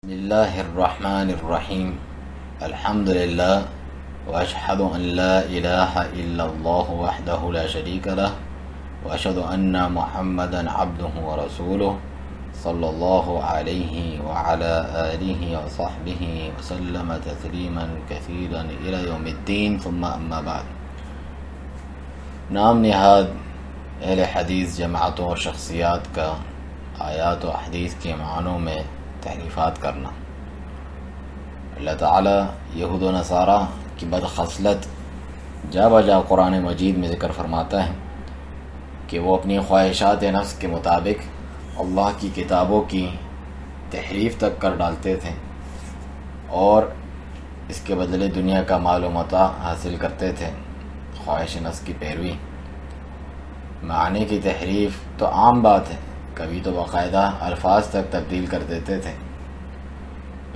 بسم الله الرحمن الرحيم. الحمد لله وأشهد أن لا إله إلا الله وحده لا شريك له وأشهد أن محمدا عبده ورسوله صلى الله عليه وعلى آله وصحبه وسلم تسليما كثيرا إلى يوم الدين ثم أما بعد. نام نہاد اہل حدیث جماعتوں اور شخصیات کا آیات و حدیث کے معنوں میں تحریفات کرنا۔ اللہ تعالیٰ یہود و نصارہ کی بدخصلت جا بجا قرآن مجید میں ذکر فرماتا ہے کہ وہ اپنی خواہشات نفس کے مطابق اللہ کی کتابوں کی تحریف تک کر ڈالتے تھے اور اس کے بدلے دنیا کا مال و متاع حاصل کرتے تھے۔ خواہش نفس کی پیروی، معنی کی تحریف تو عام بات ہے، کبھی تو باقاعدہ الفاظ تک تبدیل کر دیتے تھے۔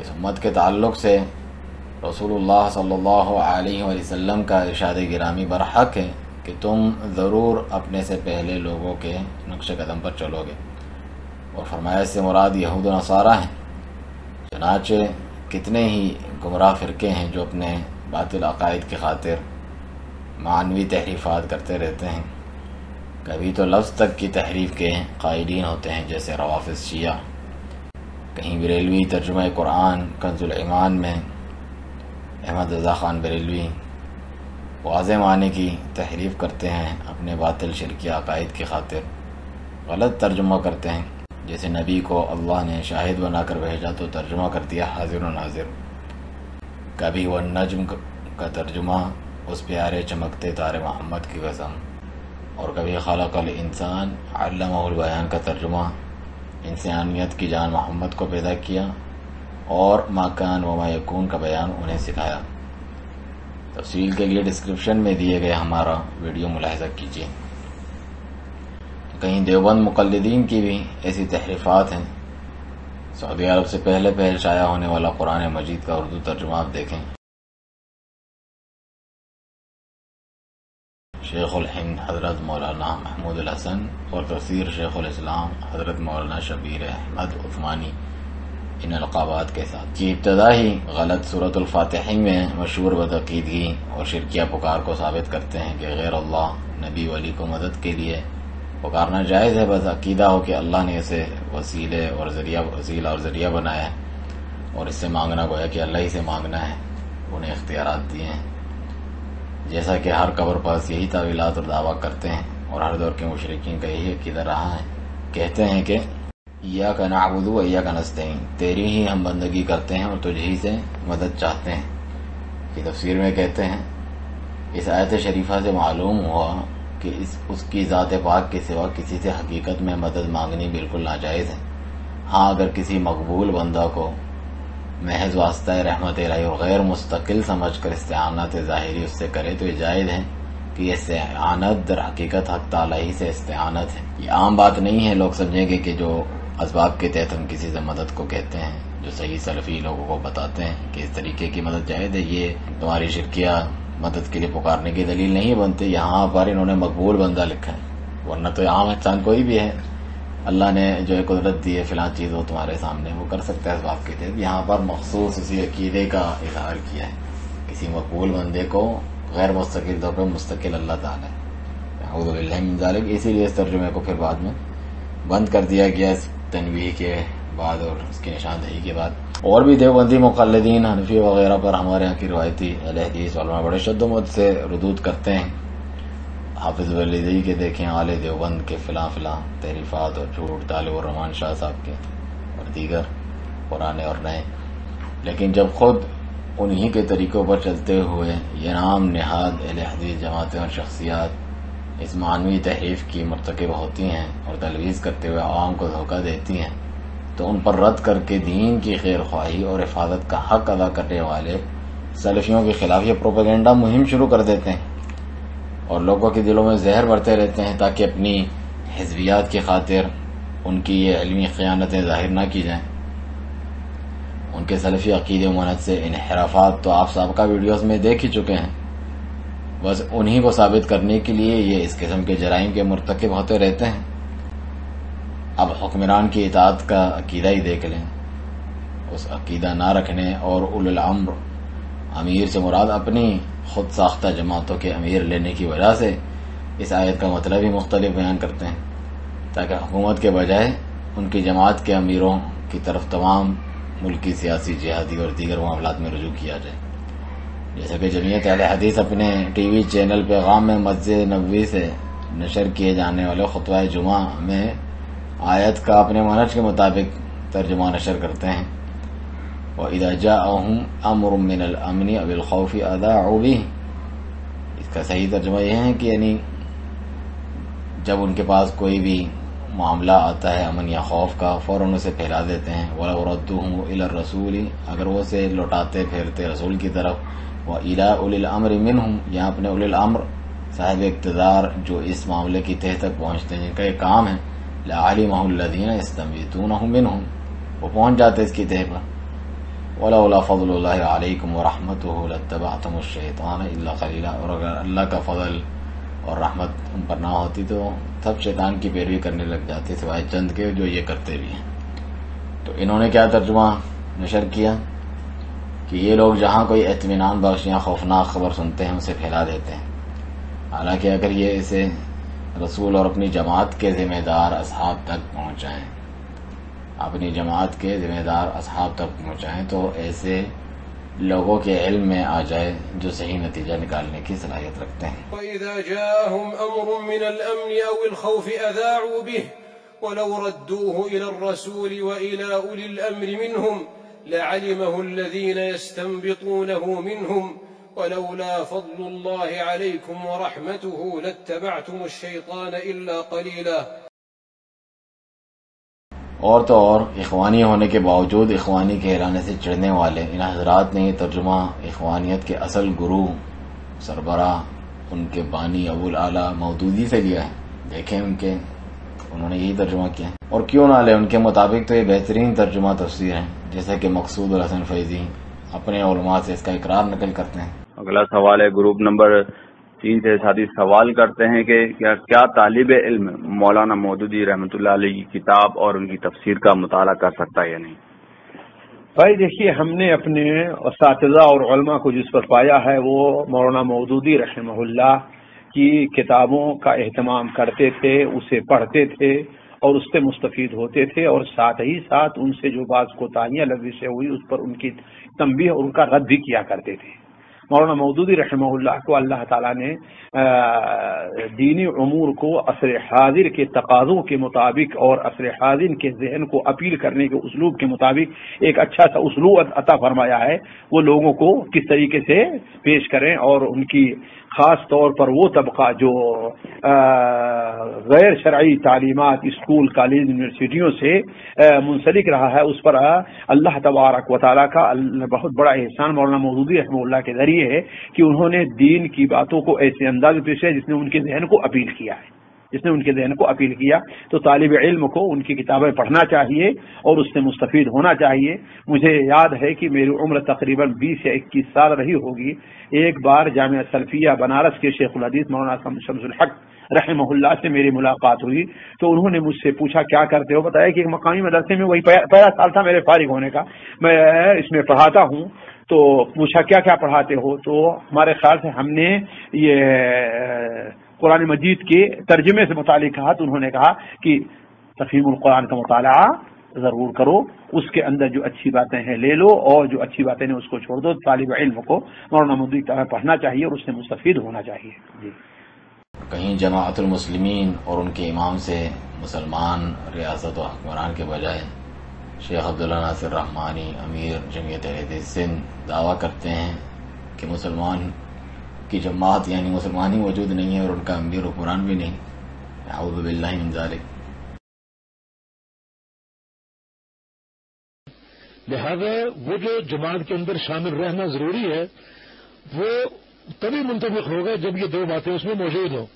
اس امت کے تعلق سے رسول اللہ صلی اللہ علیہ وسلم کا ارشاد گرامی برحق ہے کہ تم ضرور اپنے سے پہلے لوگوں کے نقش قدم پر چلو گے، اور فرمایا اس سے مراد یہود و نصارہ ہیں۔ چنانچہ کتنے ہی گمراہ فرقے ہیں جو اپنے باطل عقائد کی خاطر معنوی تحریفات کرتے رہتے ہیں، کبھی تو لفظ تک کی تحریف کے قائلین ہوتے ہیں، جیسے روافض شیعہ۔ کہیں بریلوی ترجمہ قرآن کنز الایمان میں احمد رضا خان بریلوی واضح معنی کی تحریف کرتے ہیں، اپنے باطل شرکی عقائد کی خاطر غلط ترجمہ کرتے ہیں، جیسے نبی کو اللہ نے شاہد بنا کر بھیجا تو ترجمہ کر دیا حاضر و ناظر۔ کبھی وہ نجم کا ترجمہ اس پیارے چمکتے تارے محمد کی قسم، اور کبھی خلق الانسان علمہ البیان کا ترجمہ انسانیت کی جان محمد کو پیدا کیا اور ما کان و ما یکون کا بیان انہیں سکھایا۔ تفصیل کے لیے ڈسکرپشن میں دیے گئے ہمارا ویڈیو ملاحظہ کیجیے۔ کہیں دیوبند مقلدین کی بھی ایسی تحریفات ہیں۔ سعودی عرب سے پہلے شائع ہونے والا قرآن مجید کا اردو ترجمہ آپ دیکھیں۔ شیخ الہند حضرت مولانا محمود الحسن اور تفسیر شیخ الاسلام حضرت مولانا شبیر احمد عثمانی ان القابات کے ساتھ کی ابتدا ہی غلط سورۃ الفاتحہ میں مشہور بدعقیدگی اور شرکیہ پکار کو ثابت کرتے ہیں کہ غیر اللہ نبی ولی کو مدد کے لیے پکارنا جائز ہے، بس عقیدہ ہو کہ اللہ نے اسے وسیلہ اور ذریعہ بنایا ہے، اور اس سے مانگنا گویا کہ اللہ ہی سے مانگنا ہے، انہیں اختیارات دیے ہیں، جیسا کہ ہر قبر پاس یہی تعویلات اور دعویٰ کرتے ہیں، اور ہر دور کے مشرکین کا یہی عقیدہ رہا ہے۔ کہتے ہیں کہ ایاک نعبد و ایاک نستعین، تیری ہی ہم بندگی کرتے ہیں اور تجھ ہی سے مدد چاہتے ہیں۔ کی تفسیر میں کہتے ہیں اس آیت شریفہ سے معلوم ہوا کہ اس کی ذات پاک کے سوا کسی سے حقیقت میں مدد مانگنی بالکل ناجائز ہے۔ ہاں اگر کسی مقبول بندہ کو محض واسطہ رحمت الہی اور غیر مستقل سمجھ کر استعانت ظاہری اس سے کرے تو یہ جائز ہے کہ یہ استعانت در حقیقت حق تعالی ہی سے استعانت ہے۔ یہ عام بات نہیں ہے لوگ سمجھیں گے کہ جو اسباب کے تحت ہم کسی سے مدد کو کہتے ہیں، جو صحیح سلفی لوگوں کو بتاتے ہیں کہ اس طریقے کی مدد جائز ہے، یہ تمہاری شرکیہ مدد کے لیے پکارنے کی دلیل نہیں بنتے۔ یہاں پر انہوں نے مقبول بندہ لکھا ہے، ورنہ تو عام انسان کوئی بھی ہے، اللہ نے جو ہے قدرت دی ہے فلاں چیز وہ تمہارے سامنے وہ کر سکتا ہے اس بات کے تحت۔ یہاں پر مخصوص اسی عقیدے کا اظہار کیا ہے، کسی مقبول بندے کو غیر مستقل طور پر مستقل اللہ تعالیٰ ہے، اعوذ باللہ من ذالک۔ اسی لیے اس ترجمے کو پھر بعد میں بند کر دیا گیا اس تنویح کے بعد اور اس کی نشاندہی کے بعد۔ اور بھی دیوبندی مقلدین حنفی وغیرہ پر ہمارے یہاں کی روایتی اہل حدیث علماء بڑے شد و مد سے ردود کرتے ہیں۔ حافظ ولیدی کے دیکھیں آل دیوبند کے فلاں تحریفات اور جھوٹ، طالب الرحمان شاہ صاحب کے اور دیگر پرانے اور نئے، لیکن جب خود انہی کے طریقوں پر چلتے ہوئے یہ نام نہاد اہل حدیث جماعتیں اور شخصیات اس معنوی تحریف کی مرتکب ہوتی ہیں اور تلویز کرتے ہوئے عوام کو دھوکہ دیتی ہیں، تو ان پر رد کر کے دین کی خیر خواہی اور حفاظت کا حق ادا کرنے والے سلفیوں کے خلاف یہ پروپیگنڈا مہم شروع کر دیتے ہیں اور لوگوں کے دلوں میں زہر بھرتے رہتے ہیں تاکہ اپنی حزبیات کی خاطر ان کی یہ علمی خیانتیں ظاہر نہ کی جائیں۔ ان کے سلفی عقیدے و منہج سے انحرافات تو آپ سابقہ ویڈیوز میں دیکھ ہی چکے ہیں، بس انہی کو ثابت کرنے کے لیے یہ اس قسم کے جرائم کے مرتکب ہوتے رہتے ہیں۔ اب حکمران کی اطاعت کا عقیدہ ہی دیکھ لیں، اس عقیدہ نہ رکھنے اور اولو الامر امیر سے مراد اپنی خود ساختہ جماعتوں کے امیر لینے کی وجہ سے اس آیت کا مطلب ہی مختلف بیان کرتے ہیں، تاکہ حکومت کے بجائے ان کی جماعت کے امیروں کی طرف تمام ملکی سیاسی جہادی اور دیگر معاملات میں رجوع کیا جائے. جیسا کہ جمعیت اہل حدیث اپنے ٹی وی چینل پیغام میں مسجد نبوی سے نشر کیے جانے والے خطبہ جمعہ میں آیت کا اپنے منہج کے مطابق ترجمہ نشر کرتے ہیں. وَإِذَا جَاءَهُمْ أَمْرٌ مِّنَ الْأَمْنِ أَوِ الْخَوْفِ أَذَاعُوا بِهِ. اس کا صحیح ترجمہ یہ ہے کہ یعنی جب ان کے پاس کوئی بھی معاملہ آتا ہے امن یا خوف کا، فوراً اسے پھیلا دیتے ہیں. وَلَوْ رَدُّوهُ إِلَى الرَّسُولِ، اگر وہ اسے لوٹاتے پھیرتے رسول کی طرف. وَإِلَىٰ أُولِي الْأَمْرِ مِنْهُمْ، یہاں اپنے اولی الامر صاحب اقتدار جو اس معاملے کی تہ تک پہنچتے ہیں، جن کا یہ کام ہے. لَعَلِمَهُ الَّذِينَ يَسْتَنبِطُونَهُ مِنْهُمْ، وہ پہنچ جاتے اس کی تہ پر. وَلَوْلَا فَضْلُ اللَّهِ عَلَيْكُمْ وَرَحْمَتُهُ لَاتَّبَعْتُمُ الشَّيْطَانَ إِلَّا قَلِيلًا، اور اگر اللہ کا فضل اور رحمت ان پر نہ ہوتی تو سب شیطان کی پیروی کرنے لگ جاتے سوائے چند کے جو یہ کرتے بھی ہیں. تو انہوں نے کیا ترجمہ نشر کیا کہ یہ لوگ جہاں کوئی اطمینان بخش یا خوفناک خبر سنتے ہیں اسے پھیلا دیتے ہیں، حالانکہ اگر یہ اسے رسول اور اپنی جماعت کے ذمہ دار اصحاب تک پہنچائیں، اپنی جماعت کے ذمہ دار اصحاب تک پہنچائیں تو ایسے لوگوں کے علم میں آ جائے جو صحیح نتیجہ نکالنے کی صلاحیت رکھتے ہیں. وَإِذَا جَاءَهُمْ أَمْرٌ مِّنَ الْأَمْنِ أَوِ الْخَوْفِ أَذَاعُوا بِهِ وَلَوْ رَدُّوهُ إِلَى الرَّسُولِ وَإِلَى أُولِي الْأَمْرِ مِنْهُمْ لَعَلِمَهُ الَّذِينَ يَسْتَنبِطُونَهُ مِنْهُمْ وَلَوْلَا فَضْلُ اللَّهِ عَلَيْكُمْ وَرَحْمَتُهُ لَاتَّبَعْتُمُ الشَّيْطَانَ إِلَّا قَلِيلًا. اور تو اور اخوانی ہونے کے باوجود اخوانی کہلانے سے چڑھنے والے ان حضرات نے یہ ترجمہ اخوانیت کے اصل گرو سربراہ ان کے بانی ابو الاعلیٰ مودودی سے لیا ہے. دیکھیں انہوں نے یہی ترجمہ کیا ہے، اور کیوں نہ لے، ان کے مطابق تو یہ بہترین ترجمہ تفسیر ہے، جیسا کہ مقصود الحسن فیضی اپنے علماء سے اس کا اقرار نقل کرتے ہیں. اگلا سوال ہے گروپ نمبر 3 سے ساتھی سوال کرتے ہیں کہ کیا طالب علم مولانا مودودی رحمۃ اللہ علیہ کی کتاب اور ان کی تفسیر کا مطالعہ کر سکتا ہے یا نہیں؟ بھائی دیکھیے، ہم نے اپنے اساتذہ اور علماء کو جس پر پایا ہے وہ مولانا مودودی رحمہ اللہ کی کتابوں کا اہتمام کرتے تھے، اسے پڑھتے تھے اور اس سے مستفید ہوتے تھے، اور ساتھ ہی ساتھ ان سے جو بعض کوتاہیاں لفظ ہوئی اس پر ان کی تنبیہ اور ان کا رد بھی کیا کرتے تھے. مولانا مودودی رحمہ اللہ کو اللہ تعالیٰ نے دینی امور کو عصر حاضر کے تقاضوں کے مطابق اور عصر حاضر کے ذہن کو اپیل کرنے کے اسلوب کے مطابق ایک اچھا سا اسلوب عطا فرمایا ہے. وہ لوگوں کو کس طریقے سے پیش کریں، اور ان کی خاص طور پر وہ طبقہ جو غیر شرعی تعلیمات اسکول کالج یونیورسٹیوں سے منسلک رہا ہے، اس پر اللہ تبارک و تعالیٰ کا بہت بڑا احسان مولانا مودودی رحمہ اللہ کے ذریعے ہے کہ انہوں نے دین کی باتوں کو ایسے انداز میں پیش کیا جس نے ان کے ذہن کو اپیل کیا تو طالب علم کو ان کی کتابیں پڑھنا چاہیے اور اس سے مستفید ہونا چاہیے. مجھے یاد ہے کہ میری عمر تقریباً 20 یا 21 سال رہی ہوگی. ایک بار جامعہ سلفیہ بنارس کے شیخ الحدیث مولانا شمس الحق رحمہ اللہ سے میری ملاقات ہوئی تو انہوں نے مجھ سے پوچھا کیا کرتے ہو. بتایا کہ ایک مقامی مدرسے میں وہی پہلا سال تھا میرے فارغ ہونے کا، میں اس میں پڑھاتا ہوں. تو پوچھا کیا کیا پڑھاتے ہو، تو ہمارے خیال سے ہم نے یہ قرآن مجید کے ترجمے سے متعلق کہا تو انہوں نے کہا کہ تفہیم القرآن کا مطالعہ ضرور کرو، اس کے اندر جو اچھی باتیں ہیں لے لو اور جو اچھی باتیں ہیں اس کو چھوڑ دو. طالب علم کو مولانا مودودی کی طرح پڑھنا چاہیے اور اس سے مستفید ہونا چاہیے. جی کہیں جماعت المسلمین اور ان کے امام سے مسلمان ریاست و حکمران کے بجائے شیخ عبداللہ ناصر رحمانی امیر جمعیت اہل حدیث سندھ دعویٰ کرتے ہیں کہ مسلمان کی جماعت یعنی مسلمان ہی موجود نہیں ہے اور ان کا امیر حکمران بھی نہیں. اعوذ باللہ من ذالک. لہذا وہ جو جماعت کے اندر شامل رہنا ضروری ہے وہ تبھی منطبق ہوگا جب یہ دو باتیں اس میں موجود ہوں.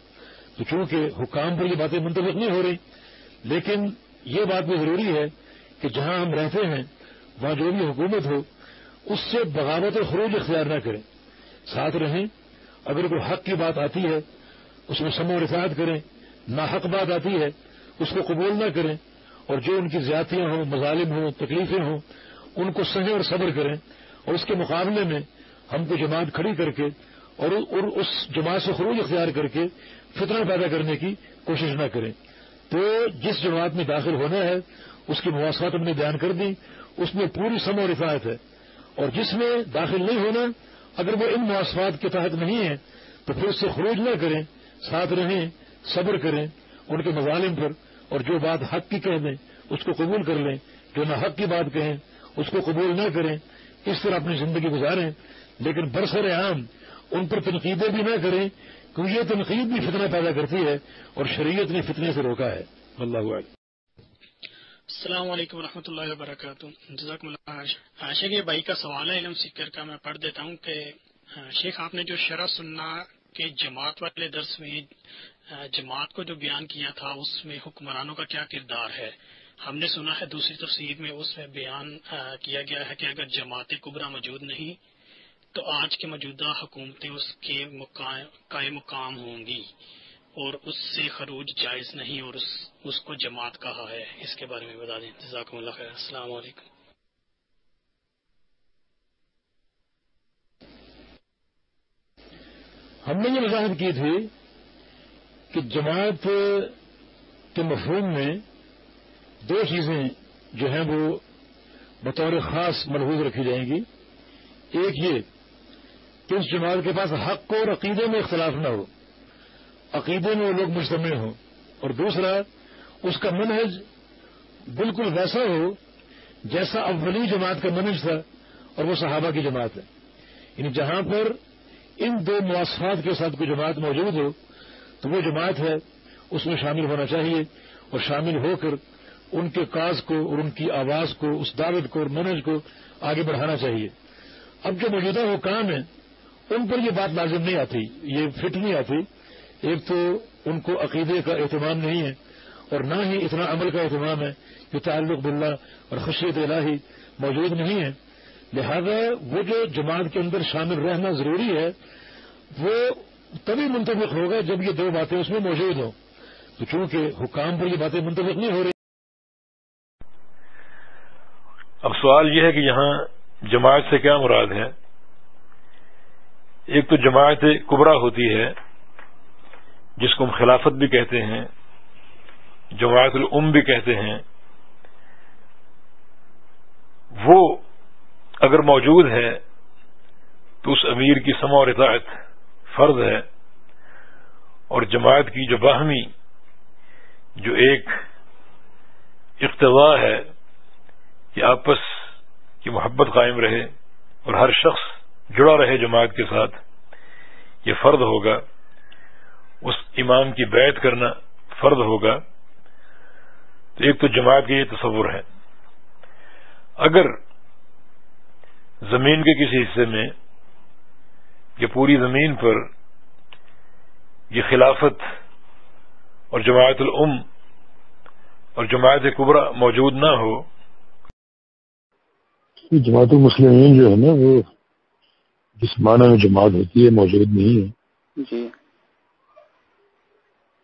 تو چونکہ حکام پر یہ باتیں منطبق نہیں ہو رہی، لیکن یہ بات بھی ضروری ہے کہ جہاں ہم رہتے ہیں وہاں جو بھی حکومت ہو اس سے بغاوت اور خروج اختیار نہ کریں، ساتھ رہیں. اگر کوئی حق کی بات آتی ہے اس میں سمع و اطاعت کریں، ناحق بات آتی ہے اس کو قبول نہ کریں، اور جو ان کی زیادتیاں ہوں، مظالم ہوں، تکلیفیں ہوں ان کو سہیں اور صبر کریں، اور اس کے مقابلے میں ہم کو جماعت کھڑی کر کے اور اس جماعت سے خروج اختیار کر کے فتنہ پیدا کرنے کی کوشش نہ کریں۔ تو جس جماعت میں داخل ہونا ہے اس کی مواصفات ہم نے بیان کر دی، اس میں پوری سمع اور اطاعت ہے، اور جس میں داخل نہیں ہونا اگر وہ ان مواصفات کے تحت نہیں ہے تو پھر اس سے خروج نہ کریں، ساتھ رہیں، صبر کریں ان کے مظالم پر، اور جو بات حق کی کہہ دیں اس کو قبول کر لیں، جو نہ حق کی بات کہیں اس کو قبول نہ کریں، اس طرح اپنی زندگی گزاریں، لیکن برسر عام ان پر تنقیدیں بھی نہ کریں، کیونکہ یہ تنقید بھی فتنہ پیدا کرتی ہے اور شریعت نے فتنے سے روکا ہے۔ اللہ اعلم۔ السلام علیکم ورحمۃ اللہ وبرکاتہ۔ جزاکم اللہ۔ شیخ یہ بھائی کا سوال ہے علم سیکر کا، میں پڑھ دیتا ہوں کہ شیخ آپ نے جو شرح سننا کے جماعت والے درس میں جماعت کو جو بیان کیا تھا اس میں حکمرانوں کا کیا کردار ہے؟ ہم نے سنا ہے دوسری تفسیر میں اس میں بیان کیا گیا ہے کہ اگر جماعت کبریٰ موجود نہیں تو آج کے موجودہ حکومتیں اس کے قائم مقام ہوں گی اور اس سے خروج جائز نہیں، اور اس کو جماعت کہا ہے، اس کے بارے میں بتا دیں۔ جزاکم اللہ خیر۔ السلام علیکم۔ ہم نے یہ وضاحت کی تھی کہ جماعت کے مفہوم میں دو چیزیں جو ہیں وہ بطور خاص ملحوظ رکھی جائیں گی۔ ایک یہ کہ اس جماعت کے پاس حق اور عقیدے میں اختلاف نہ ہو، عقیدے میں وہ لوگ مجتمع ہوں، اور دوسرا اس کا منہج بالکل ویسا ہو جیسا اولی جماعت کا منہج تھا اور وہ صحابہ کی جماعت ہے۔ یعنی جہاں پر ان دو مواصفات کے ساتھ کوئی جماعت موجود ہو تو وہ جماعت ہے، اس میں شامل ہونا چاہیے، اور شامل ہو کر ان کے کاز کو اور ان کی آواز کو، اس دعوت کو اور منہج کو آگے بڑھانا چاہیے۔ اب جو موجودہ حکام ہیں ان پر یہ بات لازم نہیں آتی، یہ فٹ نہیں آتی۔ ایک تو ان کو عقیدے کا اہتمام نہیں ہے، اور نہ ہی اتنا عمل کا اہتمام ہے کہ تعلق باللہ اور خشیت الہی موجود نہیں ہے، لہذا وہ جو جماعت کے اندر شامل رہنا ضروری ہے وہ تبھی منطبق ہوگا جب یہ دو باتیں اس میں موجود ہوں۔ تو چونکہ حکام پر یہ باتیں منطبق نہیں ہو رہی۔ اب سوال یہ ہے کہ یہاں جماعت سے کیا مراد ہے؟ ایک تو جماعت کبریٰ ہوتی ہے جس کو ہم خلافت بھی کہتے ہیں، جماعت الام بھی کہتے ہیں، وہ اگر موجود ہے تو اس امیر کی سمع اور اطاعت فرض ہے، اور جماعت کی جو باہمی جو ایک اقتضاء ہے کہ آپس کی محبت قائم رہے اور ہر شخص جڑا رہے جماعت کے ساتھ، یہ فرض ہوگا۔ اس امام کی بیعت کرنا فرض ہوگا۔ تو ایک تو جماعت کا یہ تصور ہے۔ اگر زمین کے کسی حصے میں یا پوری زمین پر یہ خلافت اور جماعت الام اور جماعت کبریٰ موجود نہ ہو، جماعت المسلمین جو ہے نا وہ جس معنی میں جماعت ہوتی ہے موجود نہیں ہے جی،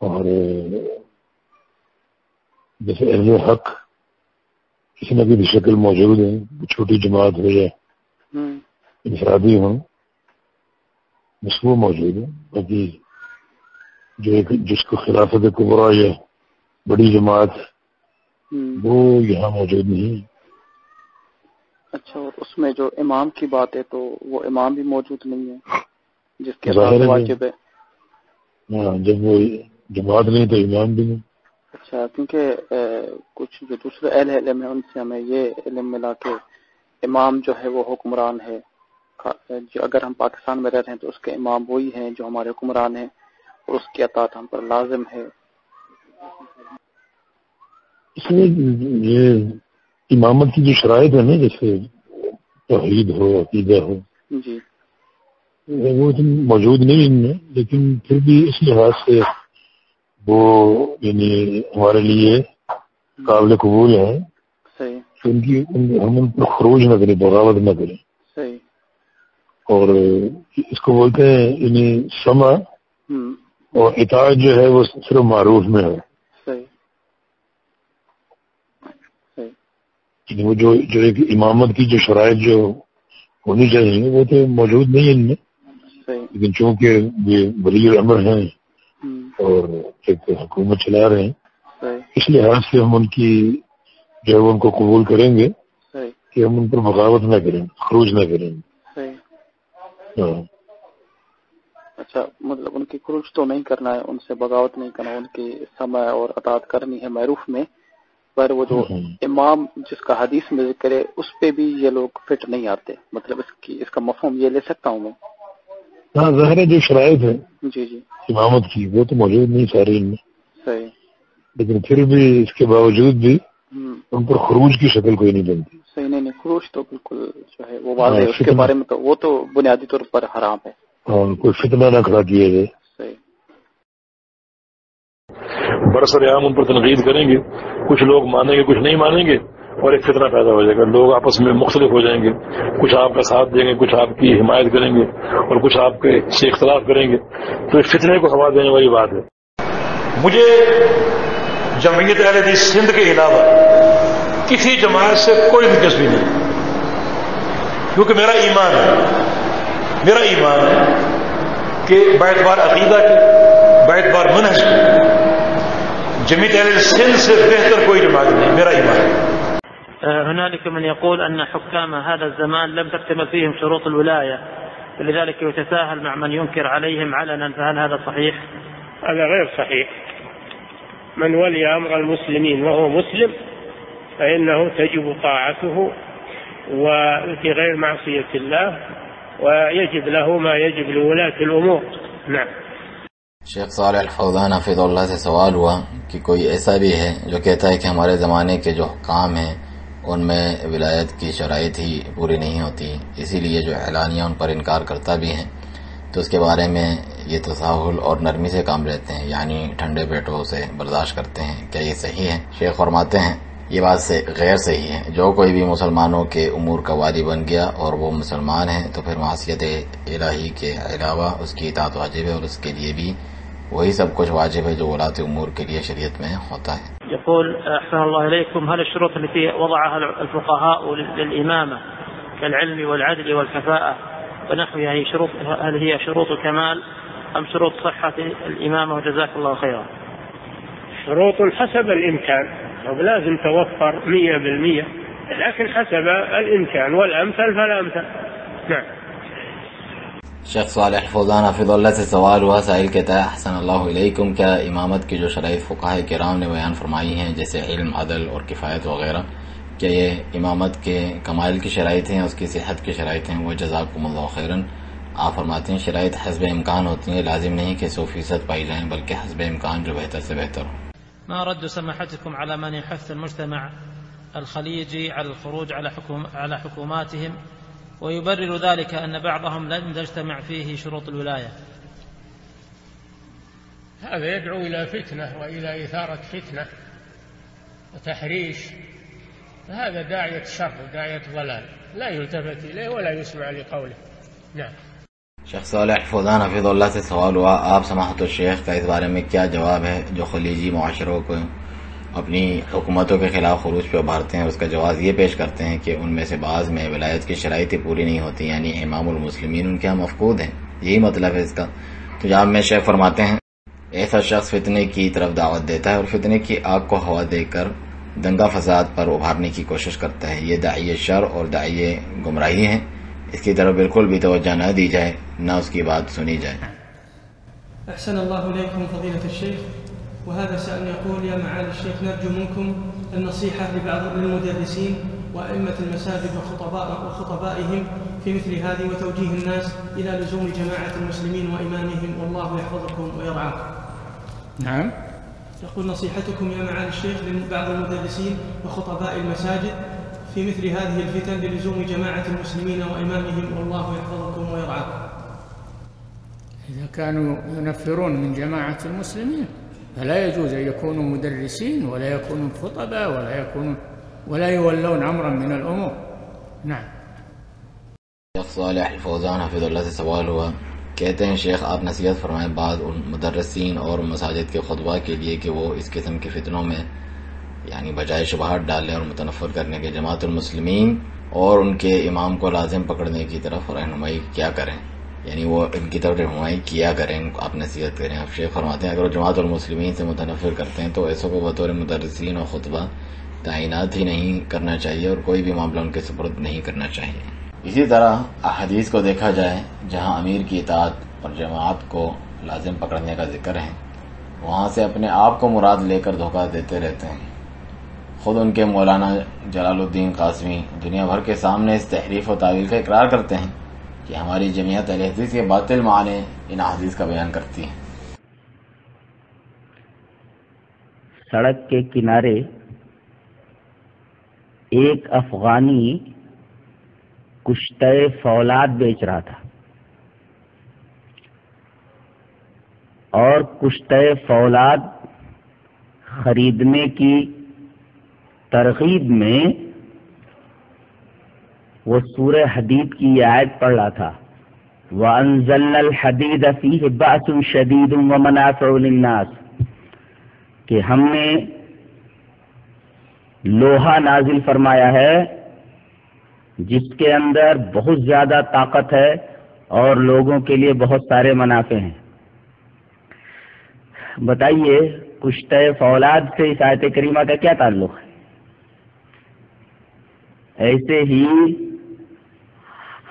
اور جیسے اہل حق کسی نہ کسی شکل موجود ہے، چھوٹی جماعت ہو یا انفرادی ہوں، بس وہ موجود ہے۔ باقی جو ایک جس کو خلافت کبریٰ یا بڑی جماعت وہ یہاں موجود نہیں ہے۔ اچھا، اور اس میں جو امام کی بات ہے تو وہ امام بھی موجود نہیں ہے جس کے ساتھ واجب ہے؟ ہاں، جب وہ جماعت نہیں تو امام بھی نہیں۔ اچھا، کیونکہ کچھ جو دوسرے اہل علم ہیں ان سے ہمیں یہ علم ملا کہ امام جو ہے وہ حکمران ہے، جو اگر ہم پاکستان میں رہ رہے ہیں تو اس کے امام وہی ہیں جو ہمارے حکمران ہیں، اور اس کی اطاعت ہم پر لازم ہے۔ اس میں یہ امامت کی جو شرائط ہے نا، جیسے توحید ہو، عقیدہ ہو، جی، وہ موجود نہیں ان میں، لیکن پھر بھی اس لحاظ سے وہ یعنی ہمارے لیے قابل قبول ہے صحیح، کہ ہم ان پر خروج نہ کریں، بغاوت نہ کریں۔ صحیح، اور اس کو بولتے ہیں یعنی سمع اور اطاعت جو ہے وہ صرف معروف میں ہے۔ صحیح، صحیح۔ وہ جو ایک امامت کی جو شرائط جو ہونی چاہیے وہ تو موجود نہیں ہے ان میں، لیکن چونکہ یہ ولی الامر ہیں اور ایک حکومت چلا رہے ہیں، اس لحاظ سے ہم ان کی جو ہے ان کو قبول کریں گے کہ ہم ان پر بغاوت نہ کریں، خروج نہ کریں گے۔ اچھا، مطلب ان کی خروج تو نہیں کرنا ہے، ان سے بغاوت نہیں کرنا، ان کی سمع اور اطاعت کرنی ہے معروف میں، پر وہ جو امام جس کا حدیث میں ذکر ہے اس پہ بھی یہ لوگ فٹ نہیں آتے، مطلب اس کا مفہوم یہ لے سکتا ہوں میں؟ ہاں، ظاہر ہے جو شرائط ہے جی امامت کی وہ تو موجود نہیں سارے ان میں، صحیح، لیکن پھر بھی اس کے باوجود بھی ان پر خروج کی شکل کوئی نہیں بنتی۔ صحیح، نہیں خروج تو بالکل جو ہے وہ واضح ہے، اس کے بارے میں تو وہ تو بنیادی طور پر حرام ہے، کوئی فتنہ نہ کھڑا کیا جائے۔ برسر عام ان پر تنقید کریں گے، کچھ لوگ مانیں گے کچھ نہیں مانیں گے، اور ایک فتنہ پیدا ہو جائے گا، لوگ آپس میں مختلف ہو جائیں گے، کچھ آپ کا ساتھ دیں گے، کچھ آپ کی حمایت کریں گے اور کچھ آپ کے سے اختلاف کریں گے، تو اس فتنے کو ہوا دینے والی بات ہے۔ مجھے جمعیت اہل حدیث سندھ کے علاوہ کسی جماعت سے کوئی دلچسپی نہیں، کیونکہ میرا ایمان ہے کہ باعتبار عقیدہ کے، باعتبار منہج کے، جمعیت اہل حدیث سندھ سے بہتر کوئی جماعت نہیں، میرا ایمان ہے۔ هنالك من يقول أن حكام هذا الزمان لم تكتمل فيهم شروط الولاية، فلذلك يتساهل مع من ينكر عليهم علنا، فهل هذا صحيح؟ هذا غير صحيح. من ولي أمر المسلمين وهو مسلم فإنه تجب طاعته وفي غير معصية الله، ويجب له ما يجب لولاة الأمور. نعم. شیخ صالح الفوزان حفظ اللہ سے سوال ہوا کہ کوئی ایسا بھی ہے جو کہتا ہے کہ ہمارے زمانے کے جو حکام ہیں ان میں ولایت کی شرائط ہی پوری نہیں ہوتی، اسی لیے جو اعلانیہ ان پر انکار کرتا بھی ہے، تو اس کے بارے میں یہ تساہل اور نرمی سے کام لیتے ہیں، یعنی ٹھنڈے پیٹوں سے برداشت کرتے ہیں، کیا یہ صحیح ہے؟ شیخ فرماتے ہیں یہ بات سے غیر صحیح ہے، جو کوئی بھی مسلمانوں کے امور کا والی بن گیا اور وہ مسلمان ہے تو پھر معصیت الہی کے علاوہ اس کی اطاعت واجب ہے، اور اس کے لیے بھی وہی سب کچھ واجب ہے جو ولاة امور کے لیے شریعت میں ہوتا ہے۔ يقول أحسن الله إليكم، هل الشروط التي وضعها الفقهاء للإمامة كالعلم والعدل والكفاءة ونحوها هل هي شروط كمال أم شروط صحة الإمامة؟ وجزاك الله خيرا. شروط حسب الإمكان، لازم توفر 100%، لكن حسب الإمكان، والأمثل فالأمثل. نعم. شیخ صالح فوزان حفظ اللہ سے سوال ہوا، سائل کہتا ہے احسن اللہ علیکم، کیا امامت کی جو شرائط فقہاء کرام نے بیان فرمائی ہیں جیسے علم، عدل اور کفایت وغیرہ، کیا یہ امامت کے کمال کی شرائط ہیں، اس کی صحت کی شرائط ہیں؟ وہ جزاکم اللہ خیرا۔ آپ فرماتے ہیں شرائط حسب امکان ہوتی ہیں، لازم نہیں کہ 100% پائی جائیں، بلکہ حسب امکان جو بہتر سے بہتر ہو۔ ما رد سماحتكم على من يحث المجتمع الخليجي على الخروج على حكوماتهم ويبرر ذلك أن بعضهم لم تجتمع فيه شروط الولاية؟ هذا يدعو إلى فتنة وإلى إثارة فتنة وتحريش، هذا داعية شر وداعية ضلال، لا يلتفت إليه ولا يسمع لقوله. نعم. شیخ صالح فوزان حفظ اللہ سے سوال ہوا، آپ سماحت الشیخ کا اس بارے میں کیا جواب ہے جو خلیجی معاشروں کو اپنی حکومتوں کے خلاف خروج پہ ابھارتے ہیں؟ اس کا جواز یہ پیش کرتے ہیں کہ ان میں سے بعض میں ولایت کی شرائط پوری نہیں ہوتی، یعنی امام المسلمین ان کے ہاں مفقود ہیں، یہی مطلب ہے اس کا۔ تو جواب میں شیخ فرماتے ہیں ایسا شخص فتنے کی طرف دعوت دیتا ہے اور فتنے کی آگ کو ہوا دے کر دنگا فساد پر ابھارنے کی کوشش کرتا ہے، یہ داعی شر اور داعی گمراہی ہے، اس کی طرف بالکل بھی توجہ نہ دی جائے، نہ اس کی بات سنی جائے۔ احسن اللہ علیکم فضیلۃ الشیخ، وهذا سأل يقول يا معالي الشيخ نرجو منكم النصيحة لبعض المدرسين وأئمة المساجد وخطبائهم في مثل هذه وتوجيه الناس إلى لزوم جماعة المسلمين وإمامهم، والله يحفظكم ويرعاكم. نعم. يقول نصيحتكم يا معالي الشيخ لبعض المدرسين وخطباء المساجد في مثل هذه الفتن للزوم جماعة المسلمين وإمامهم، والله يحفظكم ويرعاكم. إذا كانوا ينفرون من جماعة المسلمين فلا يجوز أن يكونوا مدرسين ولا يكونوا خطباء ولا يولون أمرا من الأمور. نعم. شیخ صالح الفوزان حفظ اللہ سے سوال ہوا، کہتے ہیں شیخ آپ نصیحت فرمائیں بعض ان مدرسین اور مساجد کے خطبہ کے لیے کہ وہ اس قسم کے فتنوں میں یعنی بجائے شبہات ڈالنے اور متنفر کرنے کے جماعت المسلمین اور ان کے امام کو لازم پکڑنے کی طرف رہنمائی کیا کریں، یعنی وہ ان کی طرف رہنمائی کیا کریں، آپ نصیحت کریں. آپ شیخ فرماتے ہیں اگر وہ جماعت المسلمین سے متنفر کرتے ہیں تو ایسوں کو بطور مدرسین اور خطبہ تعینات ہی نہیں کرنا چاہیے اور کوئی بھی معاملہ ان کے سپرد نہیں کرنا چاہیے. اسی طرح احادیث کو دیکھا جائے جہاں امیر کی اطاعت اور جماعت کو لازم پکڑنے کا ذکر ہے، وہاں سے اپنے آپ کو مراد لے کر دھوکہ دیتے رہتے ہیں. خود ان کے مولانا جلال الدین قاسمی دنیا بھر کے سامنے اس تحریف و تعویل کا اقرار کرتے ہیں کہ ہماری جمعیت اہل حدیث کے باطل معنی ان احادیث کا بیان کرتی ہے. سڑک کے کنارے ایک افغانی کشتہ فولاد بیچ رہا تھا اور کشتہ فولاد خریدنے کی ترغیب میں وہ سورہ حدید کی یہ آیت پڑھ رہا تھا، وَأَنزَلْنَا الْحَدِيدَ فِيهِ بَأْسٌ شَدِيدٌ وَمَنَافِعُ لِلنَّاسِ، کہ ہم نے لوہا نازل فرمایا ہے جس کے اندر بہت زیادہ طاقت ہے اور لوگوں کے لیے بہت سارے منافع ہیں. بتائیے کشتہ فولاد سے اس آیت کریمہ کا کیا تعلق ہے؟ ایسے ہی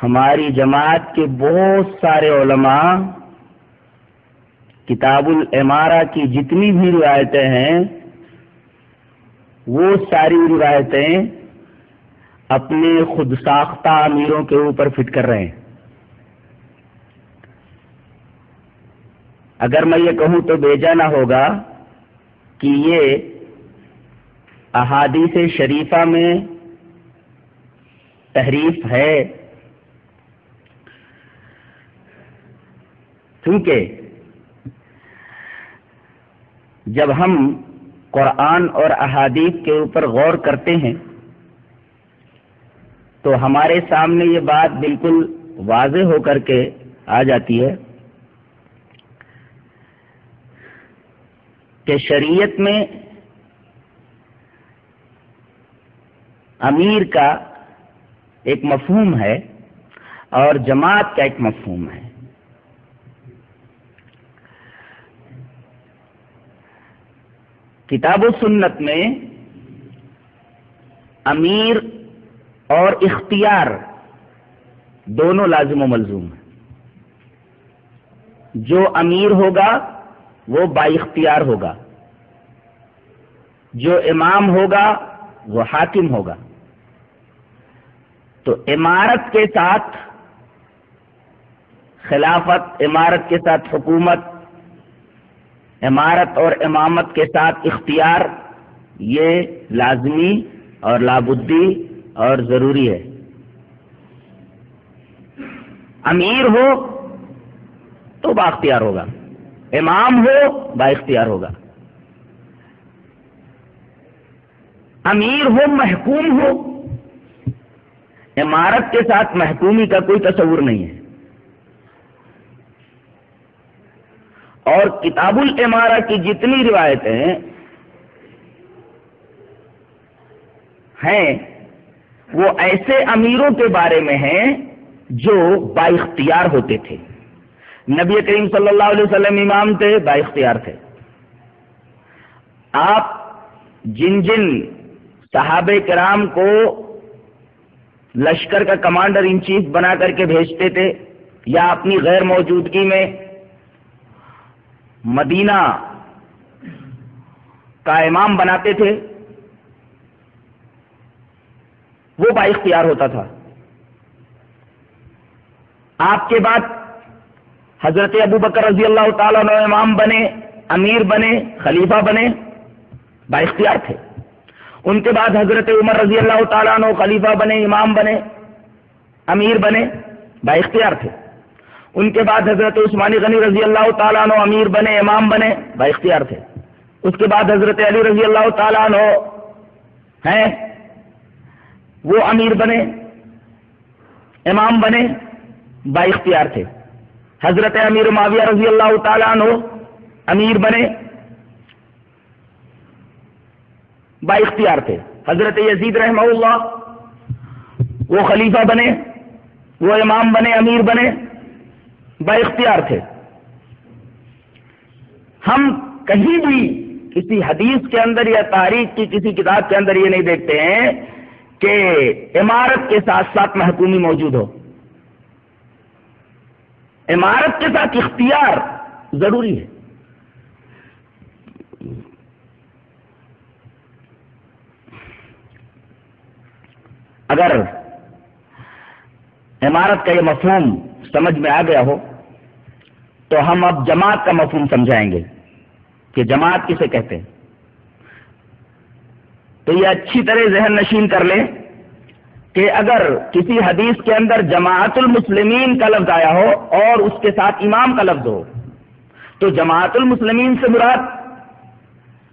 ہماری جماعت کے بہت سارے علماء کتاب الامارہ کی جتنی بھی روایتیں ہیں وہ ساری روایتیں اپنے خود ساختہ امیروں کے اوپر فٹ کر رہے ہیں. اگر میں یہ کہوں تو بے جا نہ ہوگا کہ یہ احادیث شریفہ میں تحریف ہے، کیونکہ جب ہم قرآن اور احادیث کے اوپر غور کرتے ہیں تو ہمارے سامنے یہ بات بالکل واضح ہو کر کے آ جاتی ہے کہ شریعت میں امیر کا ایک مفہوم ہے اور جماعت کا ایک مفہوم ہے. کتاب و سنت میں امیر اور اختیار دونوں لازم و ملزوم ہیں. جو امیر ہوگا وہ با اختیار ہوگا، جو امام ہوگا وہ حاکم ہوگا. تو امارت کے ساتھ خلافت، امارت کے ساتھ حکومت، امارت اور امامت کے ساتھ اختیار، یہ لازمی اور لابدی اور ضروری ہے. امیر ہو تو با اختیار ہوگا، امام ہو با اختیار ہوگا. امیر ہو محکوم ہو، امارت کے ساتھ محکومی کا کوئی تصور نہیں ہے. اور کتاب الامارہ کی جتنی روایتیں ہیں وہ ایسے امیروں کے بارے میں ہیں جو با اختیار ہوتے تھے. نبی کریم صلی اللہ علیہ وسلم امام تھے، با اختیار تھے. آپ جن جن صحابہ کرام کو لشکر کا کمانڈر ان چیف بنا کر کے بھیجتے تھے یا اپنی غیر موجودگی میں مدینہ کا امام بناتے تھے، وہ با اختیار ہوتا تھا. آپ کے بعد حضرت ابو بکر رضی اللہ تعالیٰ عنہ امام بنے، امیر بنے، خلیفہ بنے، با اختیار تھے. ان کے بعد حضرت عمر رضی اللہ تعالیٰ عنہ خلیفہ بنے، امام بنے، امیر بنے، با اختیار تھے. ان کے بعد حضرت عثمان غنی رضی اللہ تعالیٰ عنہ امیر بنے، امام بنے، با اختیار تھے. اس کے بعد حضرت علی رضی اللہ تعالیٰ عنہ ہیں، وہ امیر بنے، امام بنے، با اختیار تھے. حضرت امیر معاویہ رضی اللہ تعالیٰ عنہ امیر بنے، با اختیار تھے. حضرت یزید رحمہ اللہ وہ خلیفہ بنے، وہ امام بنے، امیر بنے، با اختیار تھے. ہم کہیں بھی کسی حدیث کے اندر یا تاریخ کی کسی کتاب کے اندر یہ نہیں دیکھتے ہیں کہ امارت کے ساتھ ساتھ محکومی موجود ہو. امارت کے ساتھ اختیار ضروری ہے. اگر امارت کا یہ مفہوم سمجھ میں آ گیا ہو تو ہم اب جماعت کا مفہوم سمجھائیں گے کہ جماعت کسے کہتے ہیں. تو یہ اچھی طرح ذہن نشین کر لیں کہ اگر کسی حدیث کے اندر جماعت المسلمین کا لفظ آیا ہو اور اس کے ساتھ امام کا لفظ ہو تو جماعت المسلمین سے مراد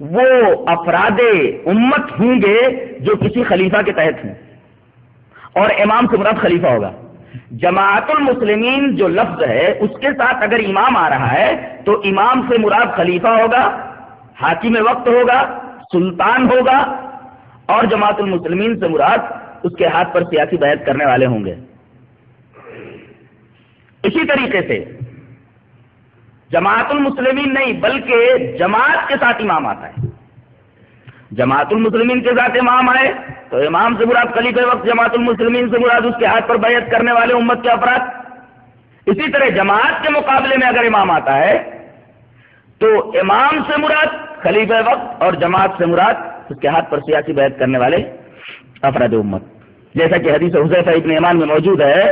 وہ افراد امت ہوں گے جو کسی خلیفہ کے تحت ہیں، اور امام سے مراد خلیفہ ہوگا. جماعت المسلمین جو لفظ ہے اس کے ساتھ اگر امام آ رہا ہے تو امام سے مراد خلیفہ ہوگا، حاکم وقت ہوگا، سلطان ہوگا، اور جماعت المسلمین سے مراد اس کے ہاتھ پر سیاسی بیعت کرنے والے ہوں گے. اسی طریقے سے جماعت المسلمین نہیں بلکہ جماعت کے ساتھ امام آتا ہے. جماعت المسلمین کے ساتھ امام آئے تو امام سے مراد خلیفہ وقت، جماعت المسلمین سے مراد اس کے ہاتھ پر بیعت کرنے والے امت کے افراد. اسی طرح جماعت کے مقابلے میں اگر امام آتا ہے تو امام سے مراد خلیفہ وقت اور جماعت سے مراد اس کے ہاتھ پر سیاسی بیعت کرنے والے افراد امت. جیسا کہ حدیث حذیفہ ابن یمان میں موجود ہے